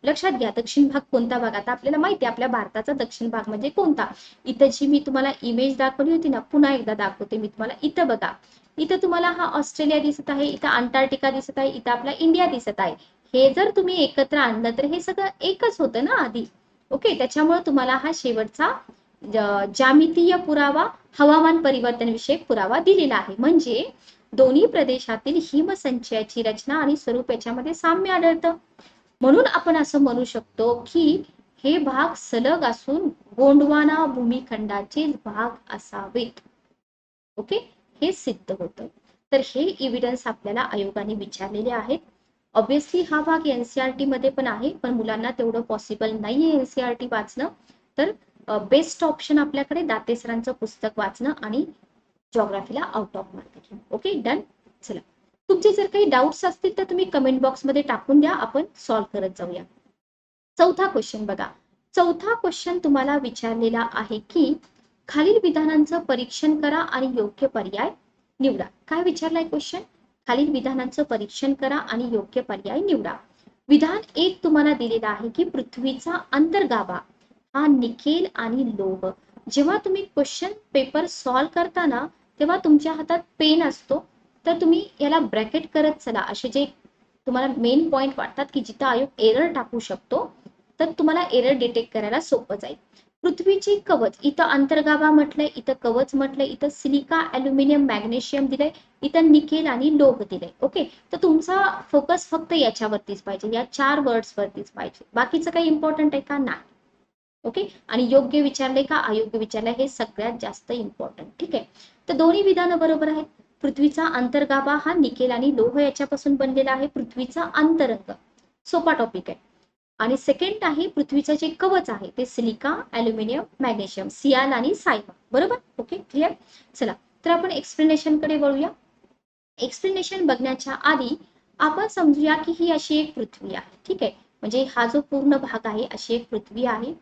लक्षात घ्या, दक्षिण भाग कोणता भाग, आता आपल्याला माहिती आहे आपल्या भारताचा दक्षिण भाग म्हणजे कोणता. इथं जी मी तुम्हाला इमेज दाखवली होती ना, पुन्हा एकदा दाखवते मी तुम्हाला. इथं बघा, इथं तुम्हाला हा ऑस्ट्रेलिया दिसत आहे, इथं अंटार्क्टिका दिसत आहे, इथं आपला इंडिया दिसत आहे. हे जर तुम्ही एकत्र आणलं तर हे सगळं एकच होतं ना आधी. ओके, त्याच्यामुळे तुम्हाला हा शेवटचा ज्यामितीय पुरावा हवामान परिवर्तन विषयक पुरावा दिलेला आहे. म्हणजे दोन्ही प्रदेशातील हिमसंचयाची रचना आणि स्वरूप याच्यामध्ये साम्य आढळतं. म्हणून आपण असं म्हणू शकतो की हे भाग सलग असून गोंडवाना भूमिखंडाचे भाग असावेत. ओके, हे सिद्ध होतं. तर हे इव्हिडन्स आपल्याला आयोगाने विचारलेले आहेत. ऑब्विसली हा भाग एनसीईआरटी मध्ये पण आहे, पण मुलांना तेवढं पॉसिबल नाहीये एनसीईआरटी वाचणं. तर बेस्ट ऑप्शन आपल्याकडे दाते सरांचं पुस्तक वाचणं आणि जॉग्राफीला आउट ऑफ मार्क घेणं. Okay, done. चला, तुमचे जर काही डाऊट्स असतील तर तुम्ही कमेंट बॉक्समध्ये टाकून द्या, आपण सॉल्व्ह करत जाऊया. चौथा क्वेश्चन बघा. चौथा क्वेश्चन तुम्हाला विचारलेला आहे की खालील विधानांचं परीक्षण करा आणि योग्य पर्याय निवडा. काय विचारलाय क्वेश्चन, खालील विधानांचं परीक्षण करा आणि योग्य पर्याय निवडा. विधान 1 तुम्हाला दिलेला आहे की पृथ्वीचा अंतर्गाभा हा निकेल आणि लोह. जेव्हा तुम्ही क्वेश्चन पेपर सॉल्व्ह करता ना, तेव्हा तुमच्या हातात पेन असतो, तर तुम्ही याला ब्रॅकेट करत चला. असे जे तुम्हाला मेन पॉइंट वाटतात की जिथं आयोग एरर टाकू शकतो, तर तुम्हाला एरर डिटेक्ट करायला सोपं जाईल. पृथ्वीची कवच, इथं अंतर्गाभा म्हटलंय, इथं कवच म्हटलंय, इथं सिलिका, अल्युमिनियम, मॅग्नेशियम दिलंय, इथं निकेल आणि लोह दिलंय. ओके, तर तुमचा फोकस फक्त याच्यावरतीच पाहिजे, या 4 वर्ड्स वरतीच पाहिजे. बाकीचं काही इम्पॉर्टंट आहे का, नाही. ओके, आणि योग्य विचारले का अयोग्य विचारले हे सगळ्यात जास्त इम्पॉर्टंट. ठीक आहे, तर दोन्ही विधानं बरोबर आहेत. पृथ्वीचा अंतर्गाभा हा निकेल आणि लोह याच्यापासून बनलेला आहे. पृथ्वीचा अंतरंग सोपा टॉपिक आहे. आणि सेकंड आहे पृथ्वीचं जे कवच आहे ते सिलिका, अल्युमिनियम, मॅग्नेशियम, सियाल आणि सायमा. बरोबर, ओके, क्लिअर. चला, तर आपण एक्सप्लेनेशन कडे वळूया. एक्सप्लेनेशन बघण्याच्या आधी आपण समजूया की ही अशी एक पृथ्वी आहे. ठीक आहे, म्हणजे हा जो पूर्ण भाग आहे अशी एक पृथ्वी आहे.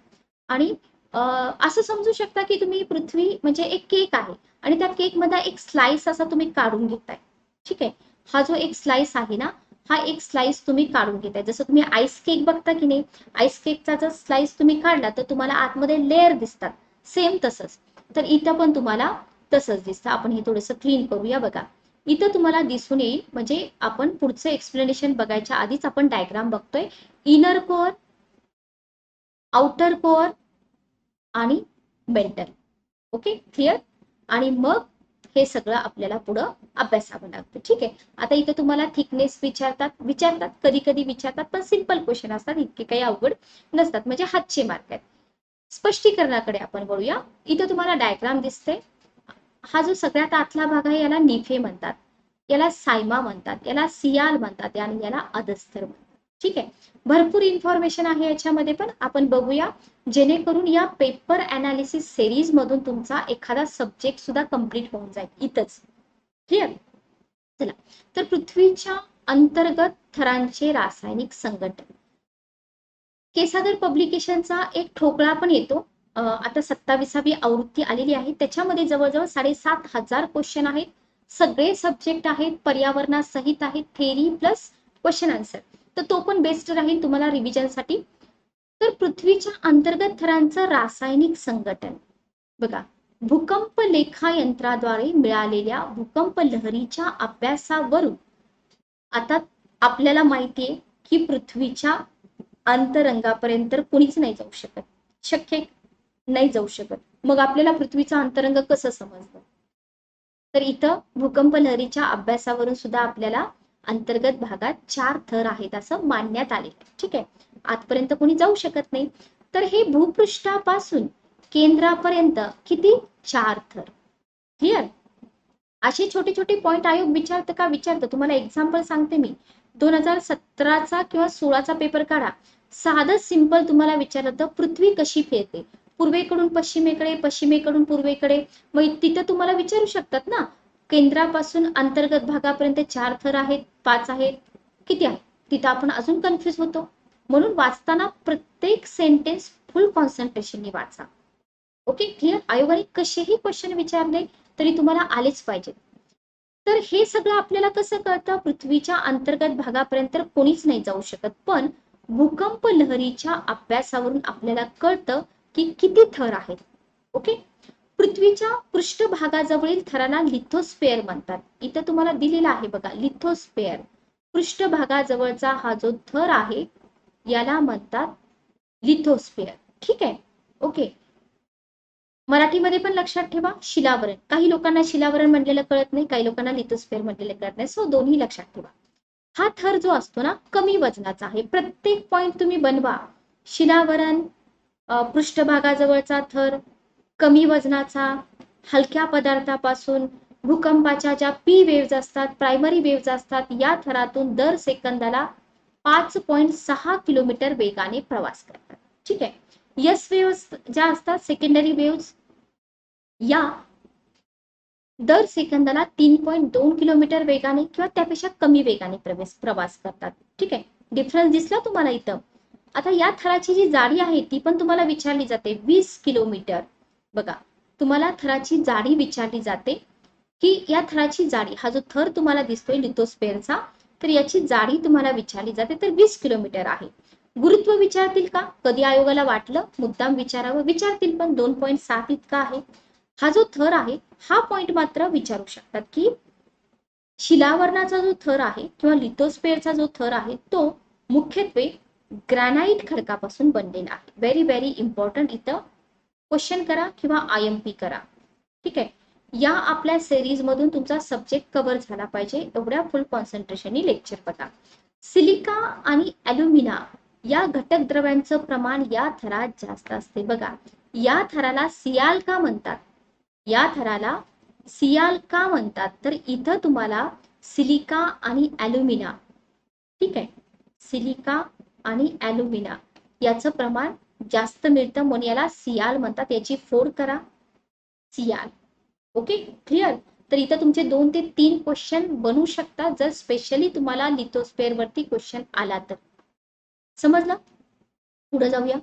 आणि असं समजू शकता की तुम्ही पृथ्वी म्हणजे एक केक आहे आणि त्या केक मध्ये एक स्लाइस असा तुम्ही काढून घेताय. ठीक आहे, हा जो एक स्लाइस आहे ना, हा एक स्लाइस तुम्ही काढून घेताय. जसं तुम्ही आईस केक बघता की नाही, आईस केकचा जर स्लाइस तुम्ही काढला तर तुम्हाला आतमध्ये लेअर दिसतात. सेम तसंच तर इथं पण तुम्हाला तसंच दिसतं. आपण हे थोडंसं क्लीन करूया. बघा, इथं तुम्हाला दिसून येईल. म्हणजे आपण पुढचं एक्सप्लेनेशन बघायच्या आधीच आपण डायग्राम बघतोय. इनर कोअर, आउटर कोअर आणि मेंटल. Okay, clear. आणि मग हे सगळं आपल्याला पुढं अभ्यासावं लागतं. ठीक आहे, आता इथं तुम्हाला थिकनेस विचारतात कधी कधी विचारतात, पण सिंपल क्वेश्चन असतात, इतके काही अवघड नसतात, म्हणजे हातचे मार्क आहेत. स्पष्टीकरणाकडे आपण वळूया. इथं तुम्हाला डायग्राम दिसते. हा जो सगळ्यात आतला भाग आहे याला निफे म्हणतात, याला सायमा म्हणतात, याला सियाल म्हणतात आणि याला अधस्थर म्हणतात. ठीक आहे, भरपूर इन्फॉर्मेशन आहे याच्यामध्ये, पण आपण बघूया जेणेकरून या पेपर अनालिसिस सिरीज मधून तुमचा एखादा सब्जेक्ट सुद्धा कंप्लीट होऊन जाईल इथंच. क्लिअर. चला, तर पृथ्वीच्या अंतर्गत थरांचे रासायनिक संघटन. केसागर पब्लिकेशनचा एक ठोकळा पण येतो. आता 27वी आवृत्ती आलेली आहे. त्याच्यामध्ये जवळजवळ 7,500 क्वेश्चन आहेत. सगळे सब्जेक्ट आहेत, पर्यावरणासहित आहेत, थेरी प्लस क्वेश्चन आन्सर. तर तो पण बेस्ट राहील तुम्हाला रिव्हिजनसाठी. तर पृथ्वीच्या अंतर्गत थरांचं रासायनिक संघटन बघा. भूकंप लेखा यंत्राद्वारे मिळालेल्या भूकंप लहरीच्या अभ्यासावरून आता आपल्याला माहितीये की पृथ्वीच्या अंतरंगापर्यंत कुणीच नाही जाऊ शकत, शक्य नाही जाऊ शकत. मग आपल्याला पृथ्वीचा अंतरंग कसं समजलं? तर इथं भूकंप लहरीच्या अभ्यासावरून सुद्धा आपल्याला अंतर्गत भागात 4 थर आहेत असं मानण्यात आले. ठीक आहे, आतपर्यंत कोणी जाऊ शकत नाही. तर हे भूपृष्ठापासून केंद्रापर्यंत किती? 4 थर. क्लिअर. असे छोटे छोटे पॉइंट आयोग विचारतं का? विचारतं. तुम्हाला एक्झाम्पल सांगते मी. 2017चा किंवा 16चा पेपर काढा. साधं सिंपल तुम्हाला विचारलं तर पृथ्वी कशी फिरते? पूर्वेकडून पश्चिमेकडे, पश्चिमेकडून पूर्वेकडे. मग तिथं तुम्हाला विचारू शकतात ना, केंद्रापासून अंतर्गत भागापर्यंत 4 थर आहेत, 5 आहेत, किती आहेत? तिथं आपण अजून कन्फ्युज होतो. म्हणून वाचताना प्रत्येक सेंटेन्स फुल कॉन्सन्ट्रेशनने वाचा. Okay, clear. आयोगाने कसेही क्वेश्चन विचारले तरी तुम्हाला आलेच पाहिजे. तर हे सगळं आपल्याला कसं कळतं? पृथ्वीच्या अंतर्गत भागापर्यंत कोणीच नाही जाऊ शकत, पण भूकंप लहरीच्या अभ्यासावरून आपल्याला कळतं की किती थर आहेत. ओके, पृथ्वीच्या पृष्ठभागाजवळील थराला लिथोस्फिअर म्हणतात. इथं तुम्हाला दिलेला आहे बघा, लिथोस्फिअर. पृष्ठभागाजवळचा हा जो थर आहे याला म्हणतात लिथोस्फिअर. ठीक आहे, ओके. मराठीमध्ये पण लक्षात ठेवा, शिलावरण. काही लोकांना शिलावरण म्हटलेलं कळत नाही, काही लोकांना लिथोस्फिअर म्हटलेलं कळत नाही. सो दोन्ही लक्षात ठेवा. हा थर जो असतो ना, कमी वजनाचा आहे. प्रत्येक पॉइंट तुम्ही बनवा. शिलावरण, पृष्ठभागाजवळचा थर, कमी वजनाचा, हलक्या पदार्थापासून, भूकंपाच्या ज्या पी वेव्ज असतात, प्रायमरी वेव्ज असतात, या थरातून दर सेकंदाला 5.6 किलोमीटर वेगाने प्रवास करतात. ठीक आहे. यस वेव्स ज्या असतात, सेकंडरी वेव्स, या दर सेकंदाला 3.2 किलोमीटर वेगाने किंवा त्यापेक्षा कमी वेगाने प्रवास करतात. ठीक आहे, डिफरन्स दिसला तुम्हाला इथं. आता या थराची जी जाडी आहे ती पण तुम्हाला विचारली जाते, 20 किलोमीटर. बघा, तुम्हाला थराची जाडी विचारली जाते की या थराची जाडी, हा जो थर तुम्हाला दिसतोय लिथोस्फिअरचा, तर याची जाडी तुम्हाला विचारली जाते, तर 20 किलोमीटर आहे. गुरुत्व विचारतील का? कधी आयोगाला वाटलं मुद्दाम विचारावं, विचारतील, पण 2.7 इतका आहे. हा जो थर आहे हा पॉइंट मात्र विचारू शकतात की शिलावरणाचा जो थर आहे किंवा लिथोस्फिअरचा जो थर आहे तो मुख्यत्वे ग्रॅनाइट खडकापासून बनलेला आहे. Very very important. इथं क्वेश्चन करा किंवा IMP करा. ठीक आहे, या आपल्या सिरीज मधून तुमचा सब्जेक्ट कव्हर झाला पाहिजे, एवढ्या फुल कॉन्सन्ट्रेशननी लेक्चर बघा. सिलिका आणि ॲल्युमिना या घटक द्रव्यांचं प्रमाण या थरात जास्त असते. बघा, या थराला सियाल का म्हणतात? या थराला सियाल का म्हणतात? तर इथं तुम्हाला सिलिका आणि ॲल्युमिना, ठीक आहे, सिलिका आणि ॲल्युमिना याचं प्रमाण जास्त मिळतं म्हणून याला सियाल म्हणतात. याची फोड करा, सियाल. Okay, clear. तर इथं तुमचे 2 ते 3 क्वेश्चन बनू शकतात जर स्पेशली तुम्हाला लिथोस्फिअर वरती क्वेश्चन आला तर. समजलं? पुढे जाऊया.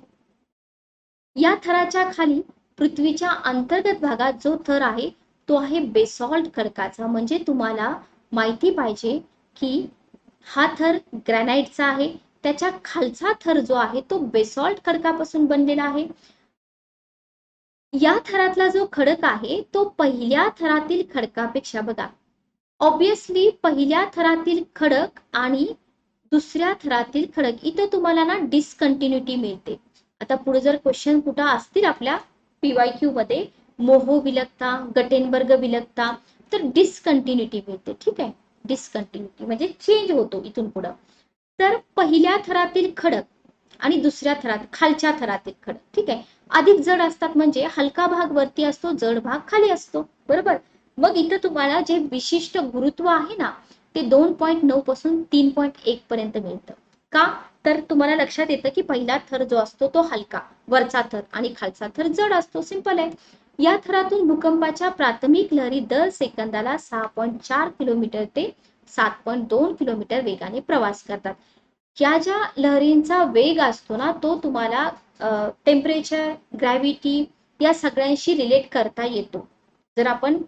या थराच्या खाली पृथ्वीच्या अंतर्गत भागात जो थर आहे तो आहे बेसॉल्ट खडकाचा. म्हणजे तुम्हाला माहिती पाहिजे की हा थर ग्रॅनाइटचा आहे, त्याच्या खालचा थर जो आहे तो बेसॉल्ट खडकापासून बनलेला आहे. या थरातला जो खडक आहे तो पहिल्या थरातील खडकापेक्षा, बघा, ऑब्विसली पहिल्या थरातील खडक आणि दुसऱ्या थरातील खडक इथं तुम्हाला ना डिस्कंटिन्युटी मिळते. आता पुढे जर क्वेश्चन कुठं असतील आपल्या PYQ मध्ये, मोहो विलगता, गटेनबर्ग विलगता, तर डिस्कंटिन्युटी मिळते. ठीक आहे, डिस्कंटिन्युटी म्हणजे चेंज होतो इथून पुढं. तर पहिल्या थरातील खडक आणि दुसऱ्या थरात, खालच्या थरातील खडक, ठीक आहे, अधिक जड असतात. म्हणजे हलका भाग वरती असतो, जड भाग खाली असतो, बरोबर. मग इथं तुम्हाला जे विशिष्ट गुरुत्व आहे ना ते 2.9 पासून 3.1 पर्यंत मिळतं. का? तर तुम्हाला लक्षात येतं की पहिला थर जो असतो तो हलका, वरचा थर, आणि खालचा थर जड असतो. सिंपल आहे. या थरातून भूकंपाच्या प्राथमिक लहरी दर सेकंदाला 6.4 किलोमीटर ते 7.2 किलोमीटर वेगाने प्रवास करतात. या ज्या लहरींचा वेग असतो ना तो तुम्हाला टेम्परेचर, ग्रॅव्हिटी या सगळ्यांशी रिलेट करता येतो. जर आपण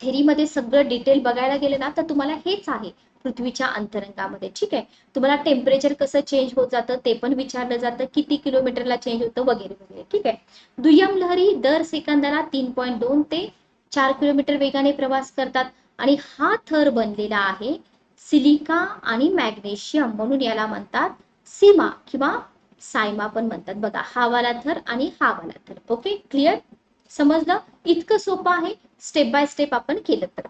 थेरीमध्ये सगळं डिटेल बघायला गेले ना तर तुम्हाला हेच आहे पृथ्वीच्या अंतरंगामध्ये. ठीक आहे, तुम्हाला टेम्परेचर कसं चेंज होत जातं ते पण विचारलं जातं, किती किलोमीटरला चेंज होतं वगैरे वगैरे. ठीक आहे. दुय्यम लहरी दर सेकंदाला 3.2 ते 4 किलोमीटर वेगाने प्रवास करतात. आणि हा थर बनलेला आहे सिलिका आणि मॅग्नेशियम, म्हणून याला म्हणतात सीमा किंवा सायमा पण म्हणतात. बघा, हा वाला थर आणि हा वाला थर. Okay, clear. समजलं? इतकं सोपं आहे स्टेप बाय स्टेप आपण केलं तर.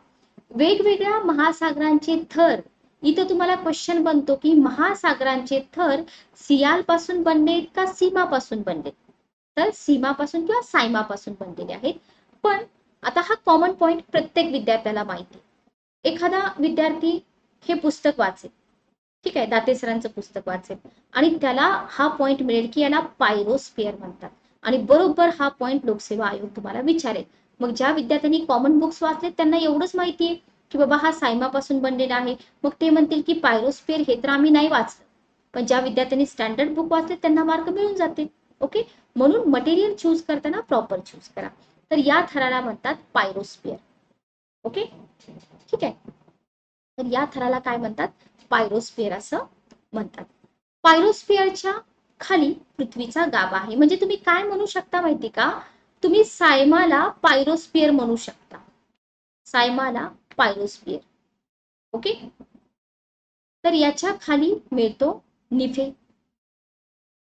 वेगवेगळ्या महासागरांचे थर, इथं तुम्हाला क्वेश्चन बनतो की महासागरांचे थर सियाल पासून बनलेत का सीमापासून बनलेत? तर सीमापासून किंवा सायमापासून बनलेले आहेत. पण आता हा कॉमन पॉइंट प्रत्येक विद्यार्थ्याला माहिती. एखादा विद्यार्थी हे पुस्तक वाचेल, ठीक आहे, दाते सरांचं पुस्तक वाचेल, आणि त्याला हा पॉइंट मिळेल की याला पायरोस्फिअर म्हणतात, आणि बरोबर हा पॉइंट लोकसेवा आयोग तुम्हाला विचारेल. मग ज्या विद्यार्थ्यांनी कॉमन बुक्स वाचले त्यांना एवढंच माहितीये की बाबा हा सायमापासून बनलेला आहे, मग ते म्हणतील की पायरोस्फिअर हे तर आम्ही नाही वाचलं. पण ज्या विद्यार्थ्यांनी स्टँडर्ड बुक वाचले त्यांना मार्क मिळून जातील. ओके, म्हणून मटेरियल चूज करताना प्रॉपर चूज करा. तर या थराला म्हणतात पायरोस्फिअर. ओके, ठीक आहे. तर या थराला काय म्हणतात? पायरोस्फिअर असं म्हणतात. पायरोस्फिअरच्या खाली पृथ्वीचा गाभा आहे. म्हणजे तुम्ही काय म्हणू शकता माहिती का? तुम्ही सायमाला पायरोस्फिअर म्हणू शकता. सायमाला पायरोस्फिअर. ओके, तर याच्या खाली मिळतो निफे.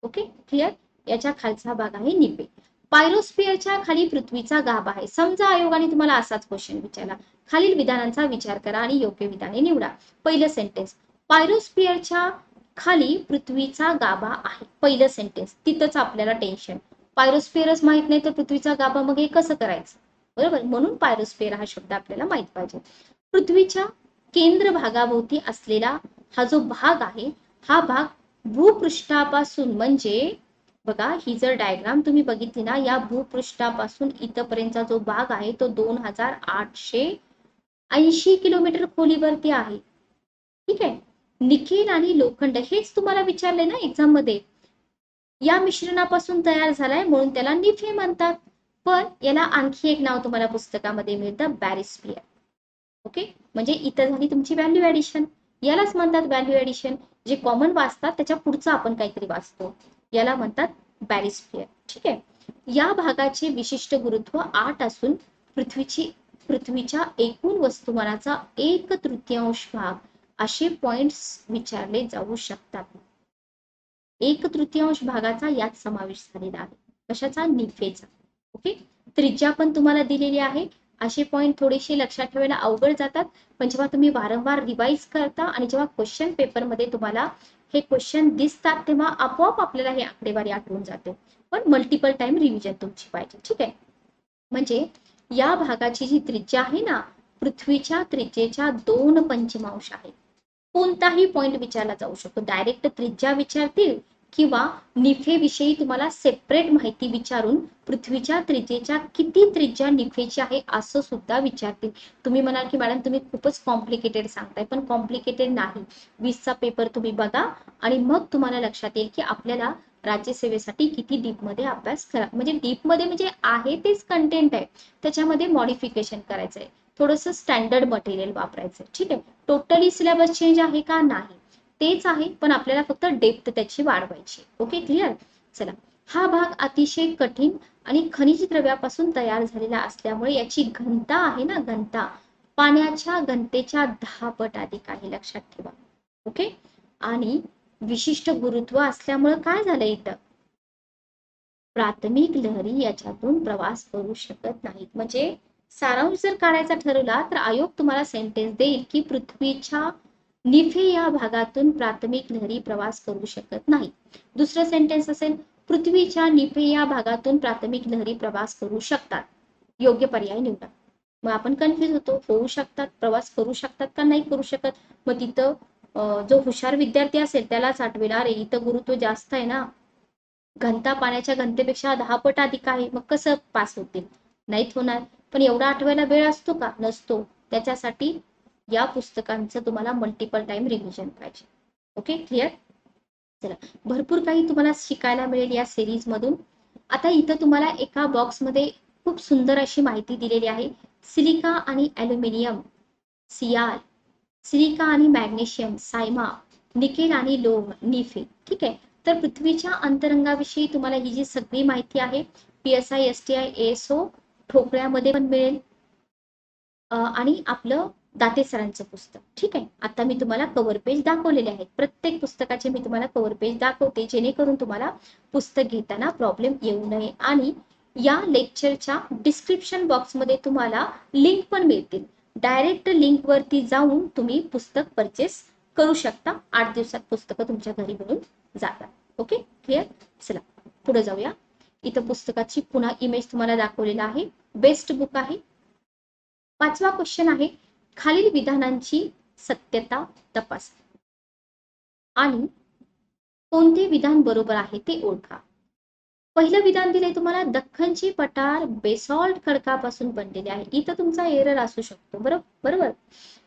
Okay, clear. याच्या खालचा भाग आहे निफे. पायरोस्फिअरच्या खाली पृथ्वीचा गाभा आहे. समजा आयोगाने तुम्हाला असाच क्वेश्चन विचारला, खालील विधानांचा विचार करा आणि योग्य विधाने निवडा. पहिलं सेंटेन्स, पायरोस्फिअरच्या खाली पृथ्वीचा गाभा आहे. पहिलं सेंटेन्स, तिथंच आपल्याला टेन्शन. पायरोस्फिअरच माहित नाही तर पृथ्वीचा गाभा मग हे कसं करायचं? बरोबर, म्हणून पायरोस्फिअर हा शब्द आपल्याला माहित पाहिजे. पृथ्वीच्या केंद्र भागाभोवती असलेला हा जो भाग आहे, हा भाग भूपृष्ठापासून, म्हणजे बघा ही जर डायग्राम तुम्ही बघितली ना, या भूपृष्ठापासून इथपर्यंतचा जो भाग आहे तो 2880 किलोमीटर खोलीवरती आहे. ठीक आहे. निकेल आणि लोखंड हेच तुम्हाला विचारले ना एक्झाम मध्ये, या मिश्रणापासून तयार झालाय म्हणून त्याला निफे म्हणतात. पण याला आणखी एक नाव तुम्हाला पुस्तकामध्ये मिळतं, बॅरिस्फियर. ओके, म्हणजे इथं झाली तुमची व्हॅल्यू ऍडिशन. यालाच म्हणतात व्हॅल्यू ऍडिशन. जे कॉमन वाचतात त्याच्या पुढचं आपण काहीतरी वाचतो, याला म्हणतात बॅरिस्फियर. ठीक आहे. या भागाचे विशिष्ट गुरुत्व 8 असून पृथ्वीच्या एकूण वस्तुमानाचा 1/3 भाग असे पॉइंट्स विचारले जाऊ शकतात. 1/3 भागाचा यात समावेश झालेला आहे. कशाचा? निफेचा. ओके, त्रिज्या पण तुम्हाला दिलेली आहे. असे पॉइंट थोडेसे लक्षात ठेवायला अवघड जातात, पण जेव्हा तुम्ही वारंवार रिवाइज करता आणि जेव्हा क्वेश्चन पेपर मध्ये तुम्हाला हे क्वेश्चन दिसतात तेव्हा आपोआप आपल्याला हे आकडेवारी आठवून जाते, पण मल्टिपल टाइम रिव्हिजन तुमची पाहिजे. ठीक आहे. म्हणजे या भागाची जी त्रिज्या आहे ना, पृथ्वीच्या त्रिज्येच्या 2/5 आहे. कोणताही पॉइंट विचारला जाऊ शकतो. डायरेक्ट त्रिज्या विचारतील किंवा निफेविषयी तुम्हाला सेपरेट माहिती विचारून पृथ्वीच्या त्रिज्येच्या किती त्रिज्या निफेची आहे असं सुद्धा विचारतील. तुम्ही म्हणाल की मॅडम तुम्ही खूपच कॉम्प्लिकेटेड सांगताय, पण कॉम्प्लिकेटेड नाही. 20चा पेपर तुम्ही बघा आणि मग तुम्हाला लक्षात येईल की आपल्याला राज्यसेवेसाठी किती डीपमध्ये अभ्यास करा. म्हणजे डीपमध्ये म्हणजे आहे तेच कंटेंट आहे, त्याच्यामध्ये मॉडिफिकेशन करायचं आहे, थोडंसं स्टँडर्ड मटेरियल वापरायचं. ठीक आहे. टोटली सिलेबस चेंज आहे का? नाही, तेच आहे, पण आपल्याला फक्त डेप्थ त्याची वाढवायची. Okay, clear. चला, हा भाग अतिशय कठीण आणि खनिज द्रव्यापासून तयार झालेला असल्यामुळे याची घनता आहे ना, घनता पाण्याच्या घनतेच्या 10 पट अधिक आहे, लक्षात ठेवा. ओके. आणि विशिष्ट गुरुत्व असल्यामुळे काय झालं इथं, प्राथमिक लहरी याच्यातून प्रवास करू शकत नाहीत. म्हणजे सारांश जर काढायचा ठरवला तर आयोग तुम्हाला सेंटेन्स देईल की पृथ्वीच्या निफे या भागातून प्राथमिक लहरी प्रवास करू शकत नाही. दुसरं सेंटेन्स असेल पृथ्वीच्या निफे या भागातून प्राथमिक लहरी प्रवास करू शकतात. योग्य पर्याय निवडा. मग आपण कन्फ्युज होतो, होऊ शकतात, प्रवास करू शकतात का नाही करू शकत. मग तिथं जो हुशार विद्यार्थी असेल त्यालाच आठवेल, अरे इथं गुरुत्व जास्त आहे ना, घनता पाण्याच्या घनतेपेक्षा 10 पट अधिक आहे, मग कसं पास होतील, नाहीत होणार. पण एवढा आठवायला वेळ असतो का? नसतो. त्याच्यासाठी या पुस्तकांचं तुम्हाला मल्टिपल टाइम रिव्हिजन पाहिजे. Okay, clear. चला, भरपूर काही तुम्हाला शिकायला मिळेल या सिरीज मधून. आता इथं तुम्हाला एका बॉक्समध्ये खूप सुंदर अशी माहिती दिलेली आहे. सिलिका आणि ॲल्युमिनियम सियाल, सिलिका आणि मॅग्नेशियम सायमा, निकेल आणि लोह निफे. ठीक आहे. तर पृथ्वीच्या अंतरंगाविषयी तुम्हाला ही जी सगळी माहिती आहे PSI STI ASO ठोकळ्यामध्ये पण मिळेल आणि आपलं दाते सरांचं पुस्तक. ठीक आहे. आता मी तुम्हाला कव्हर पेज दाखवलेले आहेत. प्रत्येक पुस्तकाचे मी तुम्हाला कव्हर पेज दाखवते जेणेकरून तुम्हाला पुस्तक घेताना प्रॉब्लेम येऊ नये. आणि या लेक्चरच्या डिस्क्रिप्शन बॉक्समध्ये तुम्हाला लिंक पण मिळतील. डायरेक्ट लिंक वरती जाऊन तुम्ही पुस्तक परचेस करू शकता. 8 दिवसात पुस्तकं तुमच्या घरी मिळून जातात. Okay, clear. चला पुढे जाऊया. इथं पुस्तकाची पुन्हा इमेज तुम्हाला दाखवलेला आहे. बेस्ट बुक आहे. 5वा क्वेश्चन आहे, खालील विधानांची सत्यता तपासा आणि कोणते विधान बरोबर आहे ते ओळखा. पहिलं विधान दिलंय तुम्हाला, दख्खनची पठार बेसॉल्ट खडकापासून बनलेले आहे. इथं तुमचा एरर असू शकतो. बरोबर.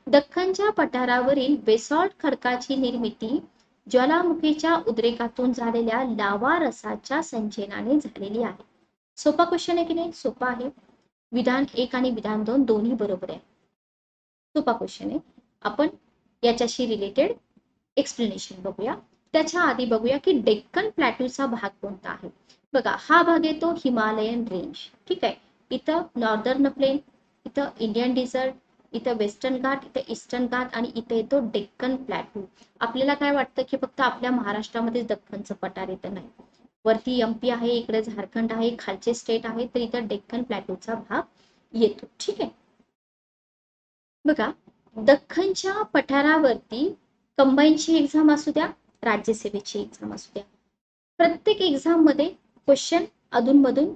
दख्खनच्या पठारावरील बेसॉल्ट खडकाची निर्मिती ज्वालामुखीच्या उद्रेकातून झालेल्या लावा रसाच्या संचयनाने झालेली आहे. सोपा क्वेश्चन आहे की नाही? सोपा आहे. विधान 1 आणि विधान 2 दोन्ही बरोबर आहे. सोपा क्वेश्चन आहे. आपण याच्याशी रिलेटेड एक्सप्लेनेशन बघूया. त्याच्या आधी बघूया की डेक्कन प्लॅट्यूचा भाग कोणता आहे. बघा, हा भाग येतो हिमालयन रेंज. ठीक आहे. इथं नॉर्दर्न प्लेन, इथं इंडियन डिझर्ट, इथं वेस्टर्न घाट, इथं ईस्टर्न घाट आणि इथं येतो डेक्कन प्लॅट्यू. आपल्याला काय वाटतं की फक्त आपल्या महाराष्ट्रामध्येच दख्खनचं पठार येतं, नाही. वरती MP आहे, इकडे झारखंड आहे, खालचे स्टेट आहे, तर इथं डेक्कन प्लॅट्यूचा भाग येतो. ठीक आहे. बघा, दख्खनच्या पठारावरती कंबाईनची एक्झाम असू द्या, राज्यसेवेची एक्झाम असू द्या, प्रत्येक एक्झाम मध्ये क्वेश्चन अधूनमधून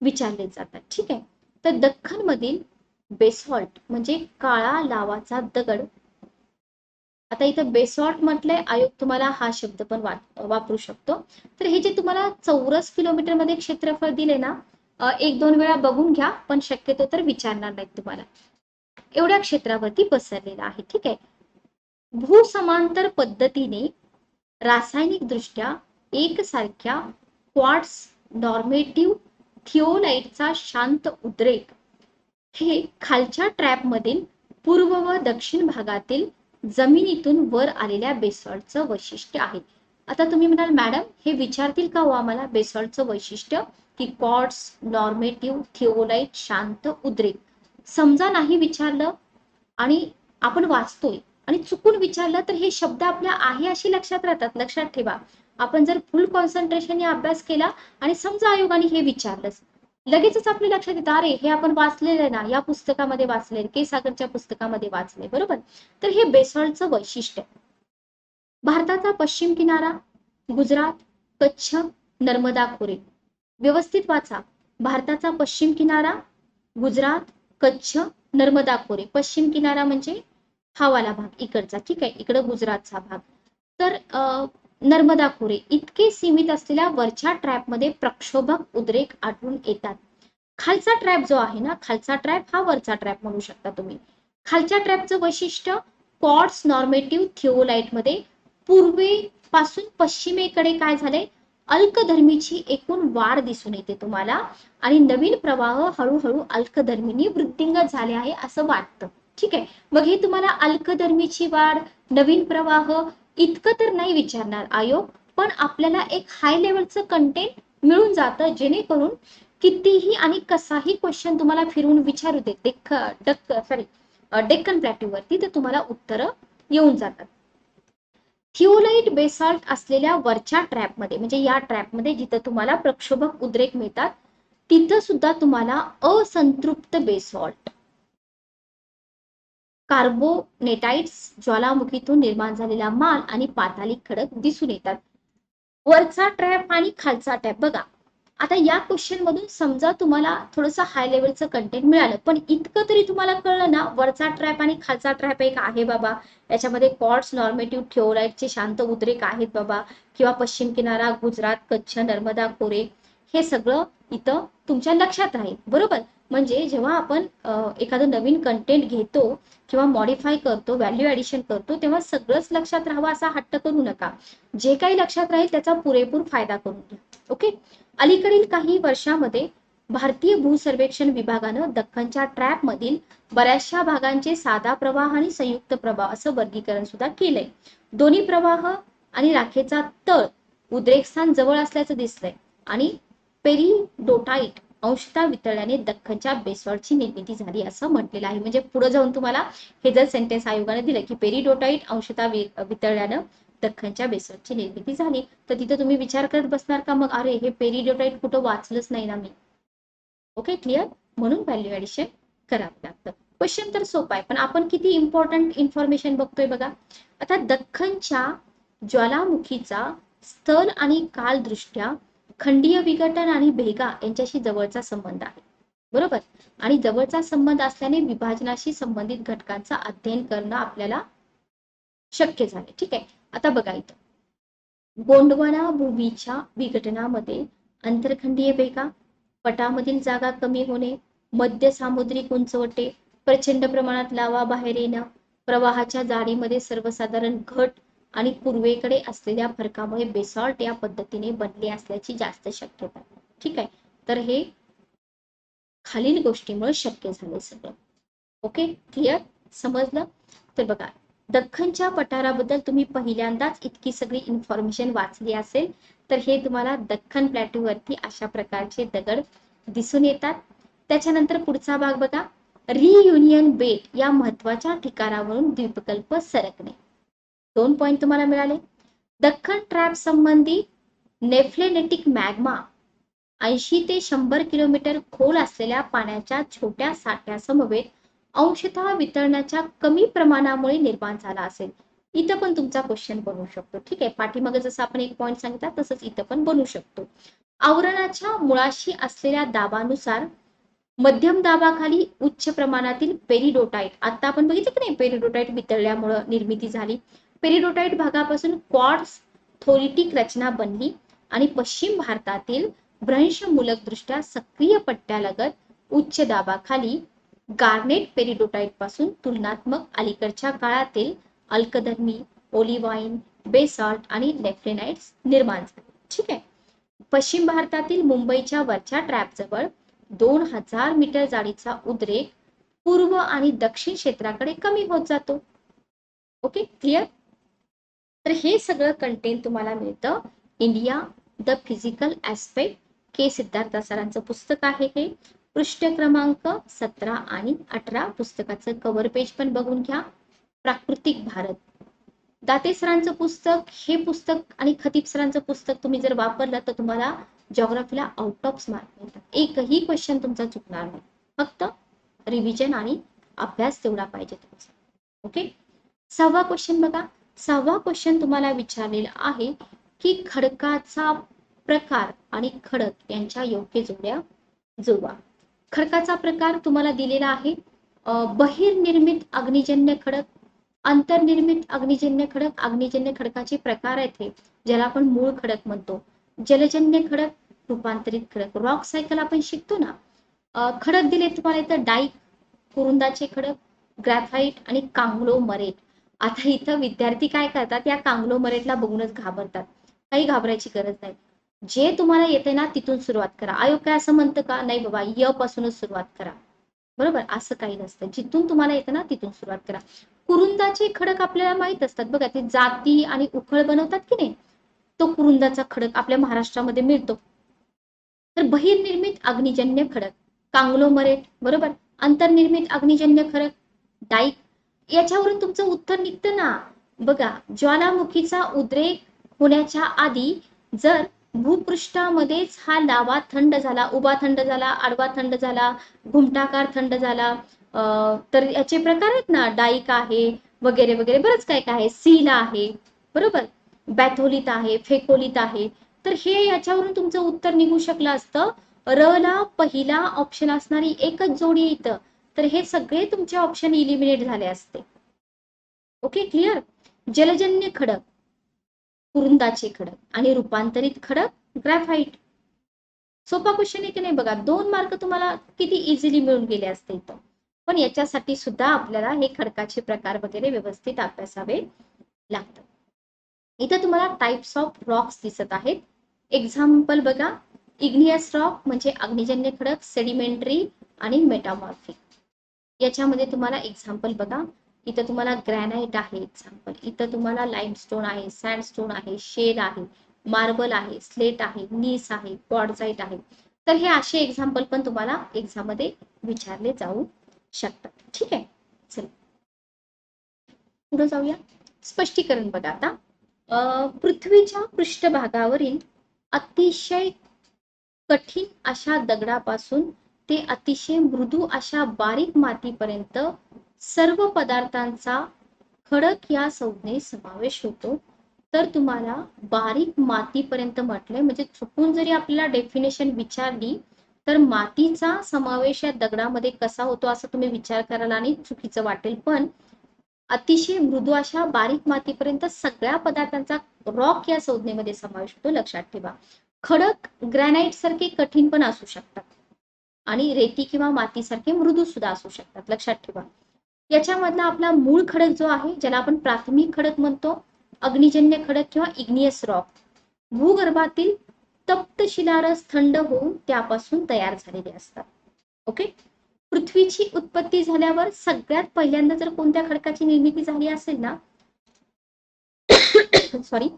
विचारले जातात. ठीक आहे. तर दख्खन मधील बेसॉल्ट म्हणजे काळा लावाचा दगड. आता इथं बेसॉल्ट म्हटलंय, आयोग तुम्हाला हा शब्द पण वापरू शकतो. तर हे जे तुम्हाला चौरस किलोमीटर मध्ये क्षेत्रफळ दिले ना, 1-2 वेळा बघून घ्या, पण शक्यतो तर विचारणार नाहीत तुम्हाला. एवढ्या क्षेत्रावरती पसरलेला आहे. ठीक आहे. भूसमांतर पद्धतीने रासायनिक दृष्ट्या एकसारख्या क्वार्ट्स नॉर्मेटिव्ह थिओलाइटचा शांत उद्रेक हे खालच्या ट्रॅपमधील पूर्व व दक्षिण भागातील जमिनीतून वर आलेल्या बेसॉल्टचं वैशिष्ट्य आहे. आता तुम्ही म्हणाल मॅडम हे विचारतील का हो आम्हाला बेसॉल्टचं वैशिष्ट्य, की क्वार्ट्स नॉर्मेटिव्ह थिओलाइट शांत उद्रेक. समजा नाही विचारलं आणि आपण वाचतोय आणि चुकून विचारलं तर हे शब्द आपल्या आहे अशी लक्षात राहतात. लक्षात ठेवा, आपण जर फुल कॉन्सन्ट्रेशनने अभ्यास केला आणि समजा आयोगाने हे विचारलंच, लगेचच आपल्या लक्षात येतं, अरे हे आपण वाचलेलं आहे ना, या पुस्तकामध्ये वाचले, के सागरच्या पुस्तकामध्ये वाचले. बरोबर. तर हे बेसॉल्टचं वैशिष्ट्य. भारताचा पश्चिम किनारा गुजरात, कच्छ, नर्मदा खोरे. व्यवस्थित वाचा. भारताचा पश्चिम किनारा गुजरात, कच्छ, नर्मदा खोरे. पश्चिम किनारा म्हणजे हा वाला भाग इकडचा, ठीक आहे, इकडं गुजरातचा भाग. तर नर्मदा खोरे इतके सीमित असलेल्या वरच्या ट्रॅपमध्ये प्रक्षोभक उद्रेक आढळून येतात. खालचा ट्रॅप जो आहे ना, खालचा ट्रॅप हा वरचा ट्रॅप म्हणू शकता तुम्ही. खालच्या ट्रॅपचं वैशिष्ट्य क्वार्ट्स नॉर्मेटिव्ह थिओलाइट मध्ये पूर्वेपासून पश्चिमेकडे काय झाले, अल्कधर्मीची एकूण वाढ दिसून येते तुम्हाला आणि नवीन प्रवाह हळूहळू अल्कधर्मीनी वृद्धिंगत झाले आहे असं वाटतं. ठीक आहे, मग हे तुम्हाला अल्कधर्मीची वाढ, नवीन प्रवाह इतकं तर नाही विचारणार आयोग, पण आपल्याला एक हाय लेवलचं कंटेंट मिळून जातं जेणेकरून कितीही आणि कसाही क्वेश्चन तुम्हाला फिरवून विचारू दे डेक्कन प्लॅट्यूवरती, तर तुम्हाला उत्तरं येऊन जातात. थिओलाइट बेसाल्ट असलेल्या वरच्या ट्रॅपमध्ये म्हणजे या ट्रॅपमध्ये जिथं तुम्हाला प्रक्षोभक उद्रेक मिळतात तिथं सुद्धा तुम्हाला असंतृप्त बेसॉल्ट, कार्बोनेटाइट्स, ज्वालामुखीतून निर्माण झालेला माल आणि पातालिक खडक दिसून येतात. वरचा ट्रॅप आणि खालचा ट्रॅप बघा. आता या क्वेश्चन मधून समजा तुम्हाला थोडंसं हाय लेवलचं कंटेंट मिळालं, पण इतकं तरी तुम्हाला कळलं ना, वरचा ट्रॅप आणि खालचा ट्रॅप एक आहे बाबा, याच्यामध्ये क्वार्ट्स नॉर्मेटिव्ह थिओलाइटचे शांत उद्रेक आहेत बाबा, किंवा पश्चिम किनारा गुजरात, कच्छ, नर्मदा खोरे, हे सगळं इथं तुमच्या लक्षात राहील. बरोबर, म्हणजे जेव्हा आपण एखादं नवीन कंटेंट घेतो किंवा मॉडिफाय करतो, व्हॅल्यू ऍडिशन करतो, तेव्हा सगळंच लक्षात राहावं असा हट्ट करू नका. जे काही लक्षात राहील त्याचा पुरेपूर फायदा करून घ्या. ओके. अलीकडील काही वर्षांमध्ये भारतीय भूसर्वेक्षण विभागानं दख्खनच्या ट्रॅप मधील बऱ्याचशा भागांचे साधा प्रवाह आणि संयुक्त प्रवाह असं वर्गीकरण सुद्धा केलंय. दोन्ही प्रवाह आणि राखेचा तळ उद्रेकस्थान जवळ असल्याचं दिसतंय आणि पेरिडोटाईट अंशतः वितळल्याने दख्खनच्या बेसॉल्टची निर्मिती झाली असं म्हटलेलं आहे. म्हणजे पुढे जाऊन तुम्हाला हे जर सेंटेन्स आयोगाने दिलं की पेरिडोटाईट अंशतः वितळल्यानं दख्खनच्या बेसॉल्टची निर्मिती झाली, तर तिथे तुम्ही विचार करत बसणार का मग, अरे हे पेरिडोटाईट कुठं वाचलंच नाही ना मी. Okay, clear. म्हणून व्हॅल्यू ऍडिशन करावं लागतं. क्वेश्चन तर सोपा आहे, पण आपण किती इम्पॉर्टंट इन्फॉर्मेशन बघतोय बघा. आता दख्खनच्या ज्वालामुखीचा स्थल आणि कालदृष्ट्या खंडीय विघटन आणि भेगा यांच्याशी जवळचा संबंध आहे. बरोबर, आणि जवळचा संबंध असल्याने विभाजनाशी संबंधित घटकांचा अध्ययन करणं आपल्याला शक्य झाले. ठीक आहे, आता बघा इथं गोंडवाना भूमीच्या विघटनामध्ये आंतरखंडीय भेगा, पटामधील जागा कमी होणे, मध्य सामुद्रिक उंचवटे, प्रचंड प्रमाणात लावा बाहेर येणं, प्रवाहाच्या जाडीमध्ये सर्वसाधारण घट आणि पूर्वेकडे असलेल्या फरकामुळे बेसॉल्ट या पद्धतीने बनले असल्याची जास्त शक्यता. ठीक आहे, तर हे खालील गोष्टीमुळे शक्य झाले सगळं. ओके, क्लिअर, समजलं. तर बघा, दख्खनच्या पठाराबद्दल तुम्ही पहिल्यांदाच इतकी सगळी इन्फॉर्मेशन वाचली असेल, तर हे तुम्हाला दख्खन प्लॅट्यूवरती अशा प्रकारचे दगड दिसून येतात. त्याच्यानंतर पुढचा भाग बघा, रियुनियन बेट या महत्वाच्या ठिकाणावरून द्वीपकल्प सरकणे. 2 पॉइंट तुम्हाला मिळाले. दख्खन ट्रॅप संबंधी नेफ्लेनेटिक मॅग्मा 80 ते 100 किलोमीटर खोल असलेल्या पाण्याच्या छोट्या साठ्यासमवेत अंशतः वितळण्याच्या कमी प्रमाणामुळे निर्माण झाला असेल. इथं पण तुमचा क्वेश्चन बनवू शकतो. ठीक आहे, पाठीमागे जसं आपण एक पॉइंट सांगितला तसंच इथं पण बनवू शकतो. आवरणाच्या मुळाशी असलेल्या दाबानुसार मध्यम दाबाखाली उच्च प्रमाणातील पेरिडोटाईट, आता आपण बघितलं की नाही, पेरिडोटाईट वितळल्यामुळे निर्मिती झाली. पेरिडोटाईट भागापासून क्वार्ट्स थोरिटिक रचना बनली आणि पश्चिम भारतातील भ्रंशमूलक दृष्ट्या सक्रिय पट्ट्यालगत उच्च दाबाखाली गार्नेट पेरिडोटाईट पासून तुलनात्मक अलीकडच्या काळातील अल्कधर्मी, ओलिवाईन, बेसॉल्ट आणि नेफ्लेनाइट्स निर्माण झाले. ठीक आहे, पश्चिम भारतातील मुंबईच्या वरच्या ट्रॅपजवळ 2000 मीटर जाडीचा उद्रेक पूर्व आणि दक्षिण क्षेत्राकडे कमी होत जातो. Okay, clear. तर हे सगळं कंटेंट तुम्हाला मिळतं इंडिया द फिजिकल ऍस्पेक्ट, के सिद्धार्थ सरांचं पुस्तक आहे हे. पृष्ठ क्रमांक 17 आणि 18 पुस्तकाचं कव्हर पेज पण बघून घ्या. प्राकृतिक भारत, दाते सरांचं पुस्तक, हे पुस्तक आणि खतीब सरांचं पुस्तक तुम्ही जर वापरलं तर तुम्हाला जिओग्राफीला आउट ऑफ मार्क मिळतात. एकही क्वेश्चन तुमचा चुकणार नाही, फक्त रिव्हिजन आणि अभ्यास तेवढा पाहिजे तुमचा. ओके, 6वा क्वेश्चन बघा, 6वा क्वेश्चन तुम्हाला विचारलेला आहे की खडकाचा प्रकार आणि खडक यांच्या योग्य जोड्या जुळवा. खडकाचा प्रकार तुम्हाला दिलेला आहे बहिर्निर्मित अग्निजन्य खडक, अंतर्निर्मित अग्निजन्य खडक. अग्निजन्य खडकाचे प्रकार आहेत हे, ज्याला आपण मूळ खडक म्हणतो. जलजन्य खडक, रूपांतरित खडक. रॉक सायकल आपण शिकतो ना. खडक दिले तुम्हाला इथं डाईक, कुरुंदाचे खडक, ग्रॅफाइट आणि कांगलोमरेट. आता इथं विद्यार्थी काय करतात, या कांगलोमरेटला बघूनच घाबरतात. काही घाबरायची गरज नाही. जे तुम्हाला येते ना तिथून सुरुवात करा. आयोग काय असं म्हणतं का, नाही बाबा य पासूनच सुरुवात करा. बरोबर, असं काही नसतं. जिथून तुम्हाला येतं ना तिथून सुरुवात करा. कुरुंदाचे खडक आपल्याला माहित असतात बघा, ते जाती आणि उखळ बनवतात की नाही, तो कुरुंदाचा खडक आपल्या महाराष्ट्रामध्ये मिळतो. तर बहिर्निर्मित अग्निजन्य खडक कांगलोमरेट, बरोबर. अंतर्निर्मित अग्निजन्य खडक डाईक. याच्यावरून तुमचं उत्तर निघतं ना. बघा, ज्वालामुखीचा उद्रेक होण्याच्या आधी जर भूपृष्ठामध्येच हा लावा थंड झाला, उभा थंड झाला, आडवा थंड झाला, घुमटाकार थंड झाला, तर याचे प्रकार आहेत ना, डाईक आहे वगैरे वगैरे, बरंच काय काय आहे. सील आहे, बरोबर, बॅथोलित आहे, फेकोलित आहे. तर हे याच्यावरून तुमचं उत्तर निघू शकलं असतं. र ला पहिला ऑप्शन असणारी एकच जोडी इथं, तर हे सगळे तुमचे ऑप्शन इलिमिनेट झाले असते. Okay, clear. जलजन्य खडक कुरुंदाचे खडक आणि रूपांतरित खडक ग्रॅफाइट. सोपा क्वेश्चन आहे की नाही बघा. 2 मार्क तुम्हाला किती इझिली मिळून गेले असते इथं. पण याच्यासाठी सुद्धा आपल्याला हे खडकाचे प्रकार वगैरे व्यवस्थित अभ्यासावे लागतात. इथं तुम्हाला टाइप्स ऑफ रॉक्स दिसत आहेत. एक्झाम्पल बघा, इग्नियस रॉक म्हणजे अग्निजन्य खडक, सेडिमेंटरी आणि मेटामॉर्फिक. याच्यामध्ये तुम्हाला एक्झाम्पल बघा, इथं तुम्हाला ग्रॅनाइट आहे एक्झाम्पल, इथं तुम्हाला लाईमस्टोन आहे, सँडस्टोन आहे, शेल आहे, मार्बल आहे, स्लेट आहे, नीस आहे, क्वार्टझाइट आहे. तर हे असे एक्झाम्पल पण तुम्हाला एक्झाम मध्ये विचारले जाऊ शकतात. ठीक आहे, चला पुढे जाऊया. स्पष्टीकरण बघा आता. पृथ्वीच्या पृष्ठभागावरील अतिशय कठीण अशा दगडापासून ते अतिशय मृदू अशा बारीक मातीपर्यंत सर्व पदार्थांचा खडक या संज्ञेत समावेश होतो. तर तुम्हाला बारीक मातीपर्यंत म्हटलंय, म्हणजे चुकून जरी आपल्याला डेफिनेशन विचारली तर मातीचा समावेश या दगडामध्ये कसा होतो असं तुम्ही विचार कराल आणि चुकीचं वाटेल. पण अतिशय मृदू अशा बारीक मातीपर्यंत सगळ्या पदार्थांचा रॉक या संज्ञेमध्ये समावेश होतो, लक्षात ठेवा. खडक ग्रॅनाइट सारखे कठीण पण असू शकतात आणि रेती किंवा मातीसारखे मृदू सुद्धा असू शकतात, लक्षात ठेवा. याच्यामधला आपला मूळ खडक जो आहे, ज्याला आपण प्राथमिक खडक म्हणतो, अग्निजन्य खडक किंवा इग्नियस रॉक, भूगर्भातील तप्त शिलारस थंड होऊन त्यापासून तयार झालेले असतात. ओके. पृथ्वीची उत्पत्ती झाल्यावर सगळ्यात पहिल्यांदा जर कोणत्या खडकाची निर्मिती झाली असेल ना, सॉरी,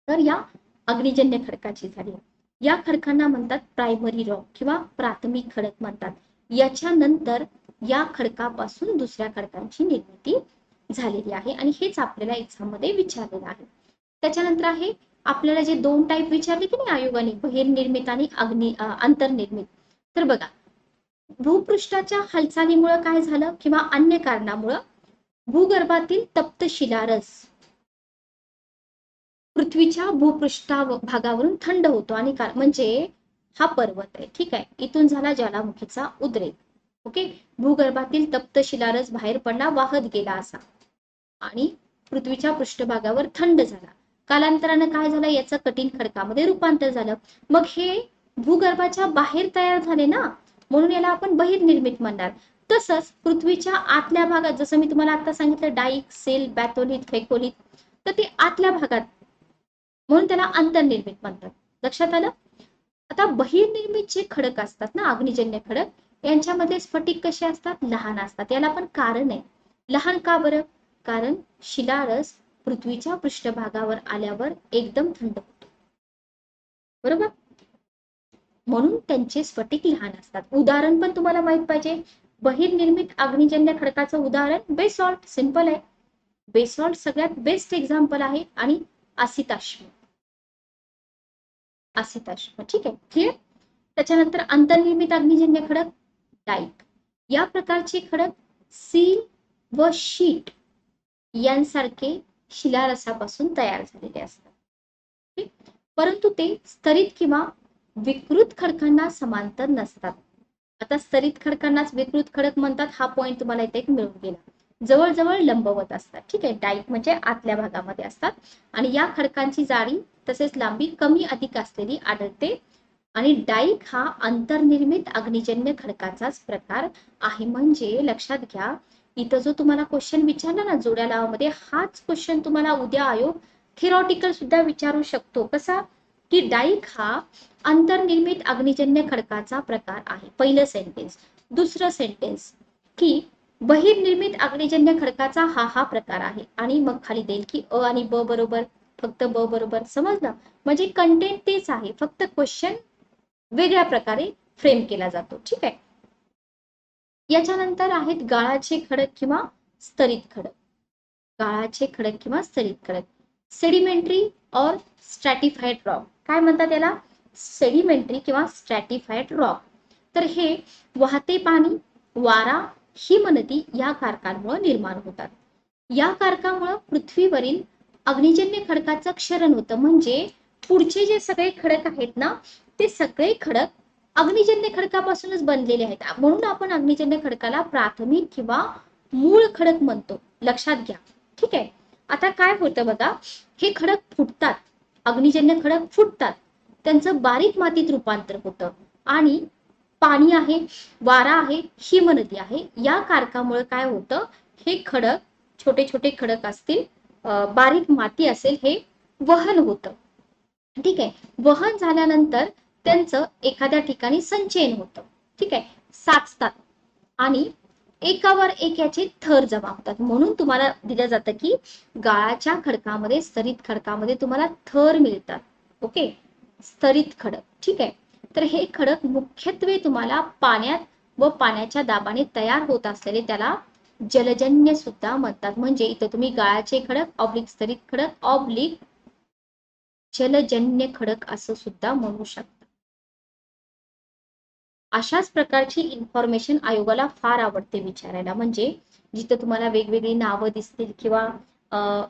तर या अग्निजन्य खडकाची झाली. या खडकांना म्हणतात प्रायमरी रॉक किंवा प्राथमिक खडक म्हणतात. याच्यानंतर या खडकापासून दुसऱ्या खडकांची निर्मिती झालेली आहे आणि हेच आपल्याला एक्झाम मध्ये विचारलेलं आहे. त्याच्यानंतर आहे आपल्याला जे 2 टाईप विचारले की नाही आयोगाने, बहिर्निर्मित आणि अंतर्निर्मित. तर बघा, भूपृष्ठाच्या हालचालीमुळे काय झालं किंवा अन्य कारणामुळे भूगर्भातील तप्त शिलारस पृथ्वीच्या भूपृष्ठा भागावरून थंड होतो आणि म्हणजे हा पर्वत आहे, ठीक आहे. इथून झाला ज्वालामुखीचा उद्रेक. ओके. भूगर्भातील तप्त शिलारस बाहेर पडला, वाहत गेला असा, आणि पृथ्वीच्या पृष्ठभागावर थंड झाला. कालांतरानं काय झालं, याचं कठीण खडकामध्ये रूपांतर झालं. मग हे भूगर्भाच्या बाहेर तयार झाले ना, म्हणून याला आपण बहिर्निर्मित म्हणणार. तसंच पृथ्वीच्या आतल्या भागात, जसं मी तुम्हाला आता सांगितलं, डाईक, सेल, बॅथोलित, फेकोलित, तर ते आतल्या भागात, म्हणून त्याला अंतर्निर्मित म्हणतात. लक्षात आलं. आता बहिर्निर्मित जे खडक असतात ना, अग्निजन्य खडक, यांच्यामध्ये स्फटिक कसे असतात, लहान असतात. याला पण कारण आहे. लहान का बरं? कारण शिलारस पृथ्वीच्या पृष्ठभागावर आल्यावर एकदम थंड होतो, बरोबर, म्हणून त्यांचे स्फटिक लहान असतात. उदाहरण पण तुम्हाला माहित पाहिजे. बहिर्निर्मित अग्निजन्य खडकाचं उदाहरण बेसॉल्ट, सिंपल आहे. बेसॉल्ट सगळ्यात बेस्ट एक्झाम्पल आहे. आणि असिताश्म, असिताश्म, ठीक आहे, क्लिअर. त्याच्यानंतर अंतर्निर्मित अग्निजन्य खडक डाईक. या प्रकारचे खडक सील व शीट यांसारखे शिलारसापासून तयार झालेले असतात. परंतु ते स्तरित किंवा विकृत खडकांना समांतर नसतात. आता स्तरित खडकांनाच विकृत खडक म्हणतात, हा पॉइंट तुम्हाला इथे एक मिळून गेला. जवळजवळ लंबवत असतात. ठीक आहे, डाईक म्हणजे आतल्या भागामध्ये असतात आणि या खडकांची जाडी तसेच लांबी कमी अधिक असलेली आढळते. आणि डाईक हा अंतर्निर्मित अग्निजन्य खडकाचाच प्रकार आहे. म्हणजे लक्षात घ्या, इथं जो तुम्हाला क्वेश्चन विचारला ना जोड्या लावामध्ये, हाच क्वेश्चन तुम्हाला उद्या आयोग थिरॉटिकल सुद्धा विचारू शकतो. कसा की डाईक हा अंतर्निर्मित अग्निजन्य खडकाचा प्रकार आहे, पहिलं सेंटेन्स. दुसरं सेंटेन्स की बहिर्निर्मित अग्निजन्य खडकाचा हा प्रकार आहे. आणि मग खाली देईल की अ आणि ब बरोबर, फक्त ब बरोबर. समजलं? म्हणजे कंटेंट तेच आहे, फक्त क्वेश्चन वेगळ्या प्रकारे फ्रेम केला जातो. ठीक आहे. याच्यानंतर आहेत गाळाचे खडक किंवा स्तरित खडक. गाळाचे खडक किंवा स्तरित खडक. सेडिमेंटरी और स्ट्रॅटिफाईड रॉक. काय म्हणतात याला? सेडिमेंटरी किंवा स्ट्रॅटिफाईड रॉक. तर हे वाहते पाणी, वारा, हिमनदी या कारकांमुळे निर्माण होतात. या कारकामुळे पृथ्वीवरील अग्निजन्य खडकाचं क्षरण होतं. म्हणजे पुढचे जे सगळे खडक आहेत ना, ते सगळे खडक अग्निजन्य खडकापासूनच बनलेले आहेत. म्हणून आपण अग्निजन्य खडकाला प्राथमिक किंवा मूळ खडक म्हणतो. लक्षात घ्या. ठीक आहे. आता काय होतं बघा, हे खडक फुटतात, अग्निजन्य खडक फुटतात, त्यांचं बारीक मातीत रूपांतर होतं आणि पाणी आहे, वारा आहे, हिमनदी आहे, या कारकामुळे काय होतं, हे खडक, छोटे छोटे खडक असतील, बारीक माती असेल, हे वहन होतं. ठीक आहे. वहन झाल्यानंतर त्यांचं एखाद्या ठिकाणी संचयन होतं. ठीक आहे, साचतात आणि एकावर एक याचे थर जमा होतात. म्हणून तुम्हाला दिलं जातं की गाळाच्या खडकामध्ये, स्तरित खडकामध्ये तुम्हाला थर मिळतात. ओके, स्तरित खडक. ठीक आहे. तर हे खडक मुख्यत्वे तुम्हाला पाण्यात व पाण्याच्या दाबाने तयार होत असलेले त्याला जलजन्य सुद्धा म्हणतात. म्हणजे इथं तुम्ही गाळाचे खडक ऑब्लिक स्तरित खडक ऑब्लिक जलजन्य खडक असं सुद्धा म्हणू शकता. अशाच प्रकारची इन्फॉर्मेशन आयोगाला फार आवडते विचारायला. म्हणजे जिथं तुम्हाला वेगवेगळी नावं दिसतील किंवा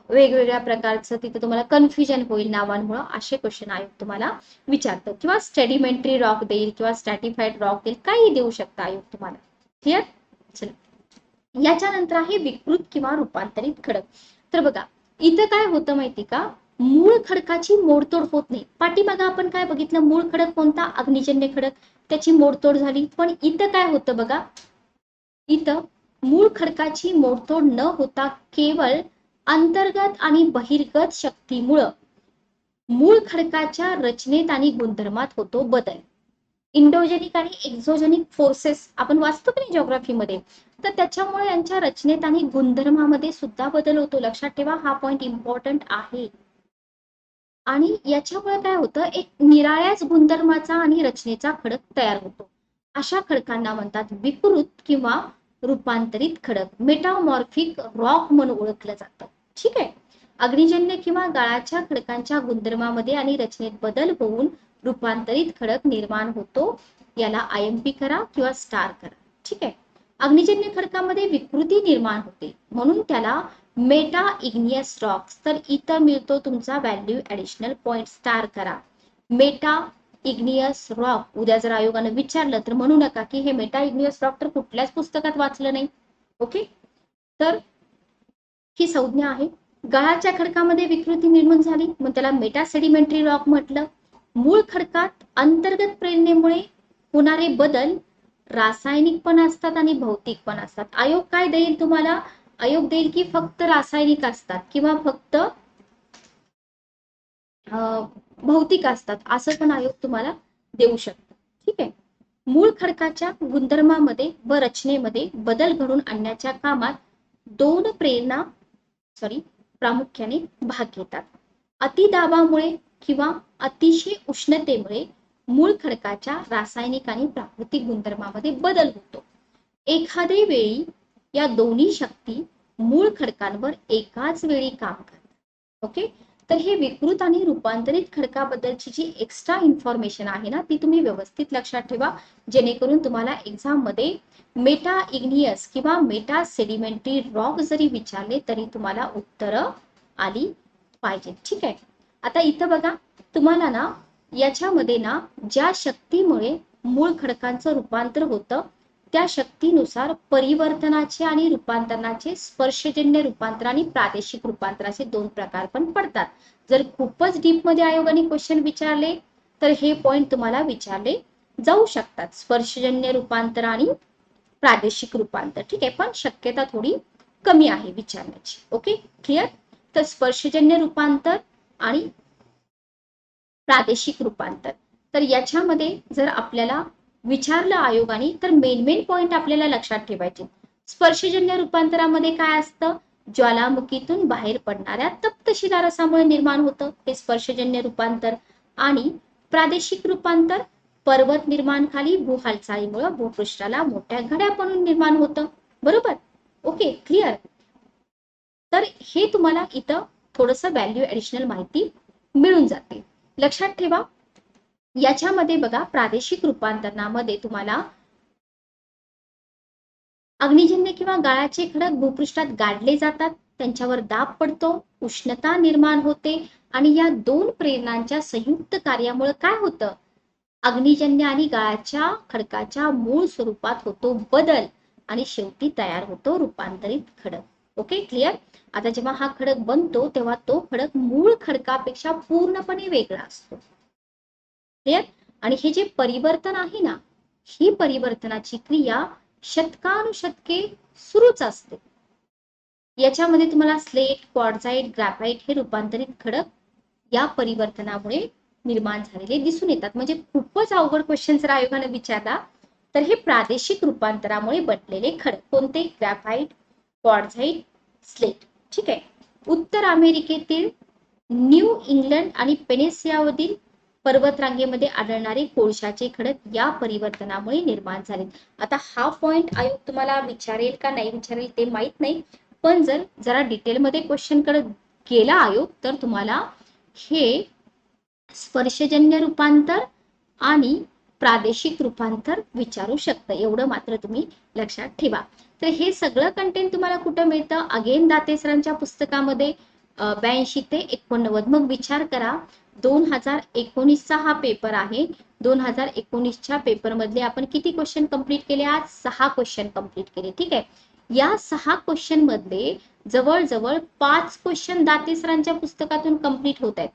वेगवेगळ्या प्रकारचं तिथं तुम्हाला कन्फ्युजन होईल नावांमुळे, असे क्वेश्चन आयोग तुम्हाला विचारतो. किंवा स्टेडिमेंटरी रॉक देईल किंवा स्ट्रॅटिफाईड रॉक देईल, काही देऊ शकता आयोग तुम्हाला. क्लिअर? चला, याच्यानंतर आहे विकृत किंवा रूपांतरित खडक. तर बघा, इथं काय होतं माहिती का, मूळ खडकाची मोडतोड होत नाही. पाठीमागं आपण काय बघितलं, मूळ खडक कोणता? अग्निजन्य खडक, त्याची मोडतोड झाली. पण इथं काय होतं बघा, इथं मूळ खडकाची मोडतोड न होता केवळ अंतर्गत आणि बहिर्गत शक्तीमुळं मूळ खडकाच्या रचनेत आणि गुणधर्मात होतो बदल. इंडोजेनिक आणि एक्झोजेनिक फोर्सेस आपण वाचतो की नाही जिओग्राफीमध्ये, तर त्याच्यामुळे यांच्या रचनेत आणि गुणधर्मामध्ये सुद्धा बदल होतो. लक्षात ठेवा, हा पॉइंट इम्पॉर्टंट आहे. आणि याच्यामुळे काय होतं, एक निराळ्याच गुणधर्माचा आणि रचनेचा खडक तयार होतो. अशा खडकांना म्हणतात विकृत किंवा रूपांतरित खडक, मेटामॉर्फिक रॉक म्हणून ओळखलं जातं. ठीक आहे. अग्निजन्य किंवा गाळाच्या खडकांच्या गुणधर्मामध्ये आणि रचनेत बदल होऊन रूपांतरित खडक निर्माण होतो. याला IMP करा किंवा स्टार करा. ठीक आहे. अग्निजन्य खडकामध्ये विकृती निर्माण होते, म्हणून त्याला मेटा इग्नियस रॉक्स. तर इथं मिळतो तुमचा व्हॅल्यू ऍडिशनल पॉइंट, स्टार करा. Meta igneous rock. उद्या जर आयोगानं विचारलं तर म्हणू नका की हे मेटा इग्नियस रॉक तर कुठल्याच पुस्तकात वाचलं नाही. ओके, तर ही संज्ञा आहे. गाळाच्या खडकामध्ये विकृती निर्माण झाली, मग त्याला मेटा सेडिमेंटरी रॉक म्हटलं. मूळ खडकात अंतर्गत प्रेरणेमुळे होणारे बदल रासायनिक पण असतात आणि भौतिक पण असतात. आयोग काय देईल तुम्हाला? आयोग देईल की फक्त रासायनिक असतात किंवा फक्त भौतिक असतात, असं पण आयोग तुम्हाला देऊ शकतो. ठीक आहे. मूळ खडकाच्या गुणधर्मामध्ये व रचनेमध्ये बदल घडून आणण्याच्या कामात दोन प्रेरणा प्रामुख्याने भाग घेतात. अतिदाबामुळे किंवा अतिशय उष्णतेमुळे मूळ खडकाच्या रासायनिक आणि प्राकृतिक गुणधर्मामध्ये बदल होतो. एखादे वेळी या दोन्ही शक्ती मूळ खडकांवर एकाच वेळी काम करतात. ओके, तर हे विकृत आणि रूपांतरित खडकाबद्दलची जी एक्स्ट्रा इन्फॉर्मेशन आहे ना, ती तुम्ही व्यवस्थित लक्षात ठेवा, जेणेकरून तुम्हाला एक्झाम मध्ये मेटा इग्नियस किंवा मेटा सेडिमेंटरी रॉक जरी विचारले तरी तुम्हाला उत्तर आली पाहिजे. ठीक आहे. आता इथं बघा, तुम्हाला ना याच्यामध्ये ना ज्या शक्तीमुळे मूळ खडकांचं रूपांतर होतं त्या शक्तीनुसार परिवर्तनाचे आणि रूपांतरणाचे स्पर्शजन्य रूपांतर आणि प्रादेशिक रूपांतराचे दोन प्रकार पण पडतात. जर खूपच डीप मध्ये आयोगाने क्वेश्चन विचारले तर हे पॉइंट तुम्हाला विचारले जाऊ शकतात, स्पर्शजन्य रूपांतर आणि प्रादेशिक रूपांतर. ठीक आहे, पण शक्यता थोडी कमी आहे विचारण्याची. Okay, clear. तर स्पर्शजन्य रूपांतर आणि प्रादेशिक रूपांतर, तर याच्यामध्ये जर आपल्याला विचारलं आयोगाने तर मेन पॉइंट आपल्याला लक्षात ठेवायचे. स्पर्शजन्य रूपांतरामध्ये काय असतं, ज्वालामुखीतून बाहेर पडणाऱ्या तप्तशिला रसामुळे निर्माण होतं हे स्पर्शजन्य रूपांतर. आणि प्रादेशिक रूपांतर पर्वत निर्माण खाली भू हालचालीमुळे भूपृष्ठाला मोठ्या घड्या बनून निर्माण होतं. बरोबर. Okay, clear. तर हे तुम्हाला इथं थोडंसं व्हॅल्यू ऍडिशनल माहिती मिळून जाते. लक्षात ठेवा, याच्यामध्ये बघा प्रादेशिक रूपांतरणामध्ये तुम्हाला अग्निजन्य किंवा गाळाचे खडक भूपृष्ठात गाडले जातात, त्यांच्यावर दाब पडतो, उष्णता निर्माण होते आणि या दोन प्रेरणांच्या संयुक्त कार्यामुळे काय होतं, अग्निजन्य आणि गाळाच्या खडकाच्या मूळ स्वरूपात होतो बदल आणि शेवटी तयार होतो रूपांतरित खडक. Okay, clear. आता जेव्हा हा खडक बनतो तेव्हा तो खडक मूळ खडकापेक्षा पूर्णपणे वेगळा असतो. क्लिअर. आणि हे जे परिवर्तन आहे ना, ही परिवर्तनाची क्रिया शतकानुशतके सुरूच असते. याच्यामध्ये तुम्हाला स्लेट, क्वार्टझाइट, ग्रॅफाइट हे रूपांतरित खडक या परिवर्तनामुळे निर्माण झालेले दिसून येतात. म्हणजे खूपच अवघड क्वेश्चन जर आयोगाने विचारला तर हे प्रादेशिक रूपांतरामुळे बनलेले खडक कोणते, ग्रॅफाइट, क्वार्टझाइट, स्लेट. ठीक आहे. उत्तर अमेरिकेतील न्यू इंग्लंड आणि पेनिन्सुलावरील पर्वतरांगेमध्ये आढळणारे कोळशाचे खडक या परिवर्तनामुळे निर्माण झाले. आता हा पॉइंट आयोग तुम्हाला विचारेल का नाही विचारेल ते माहित नाही, पण जर जरा डिटेलमध्ये क्वेश्चन कडे गेला आयोग तर तुम्हाला हे स्पर्शजन्य रूपांतर आणि प्रादेशिक रूपांतर विचारू शकतं, एवढं मात्र तुम्ही लक्षात ठेवा. तर हे सगळं कंटेंट तुम्हाला कुठं मिळतं, अगेन दाते सरांच्या पुस्तकामध्ये 82 ते 89. मग विचार करा, 2019चा हा पेपर आहे. 2019च्या पेपर मधले आपण किती क्वेश्चन कंप्लीट केले, आज 6 क्वेश्चन कंप्लीट केले. ठीक आहे. या 6 क्वेश्चन मधले जवळजवळ 5 क्वेश्चन दाते सरांच्या पुस्तकातून कंप्लीट होत आहेत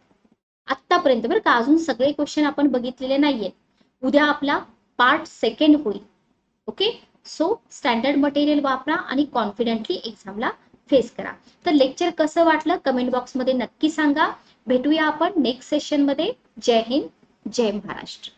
आतापर्यंत, बरं का. अजून सगळे क्वेश्चन आपण बघितलेले नाहीये. उद्या आपला पार्ट सेकंड होईल. ओके, सो स्टँडर्ड मटेरियल वापरा आणि कॉन्फिडेंटली एक्झामला फेस करा. तर लेक्चर कसं वाटलं कमेंट बॉक्स मध्ये नक्की सांगा. भेटूया आपण नेक्स्ट सेशन मध्ये. जय हिंद, जय महाराष्ट्र.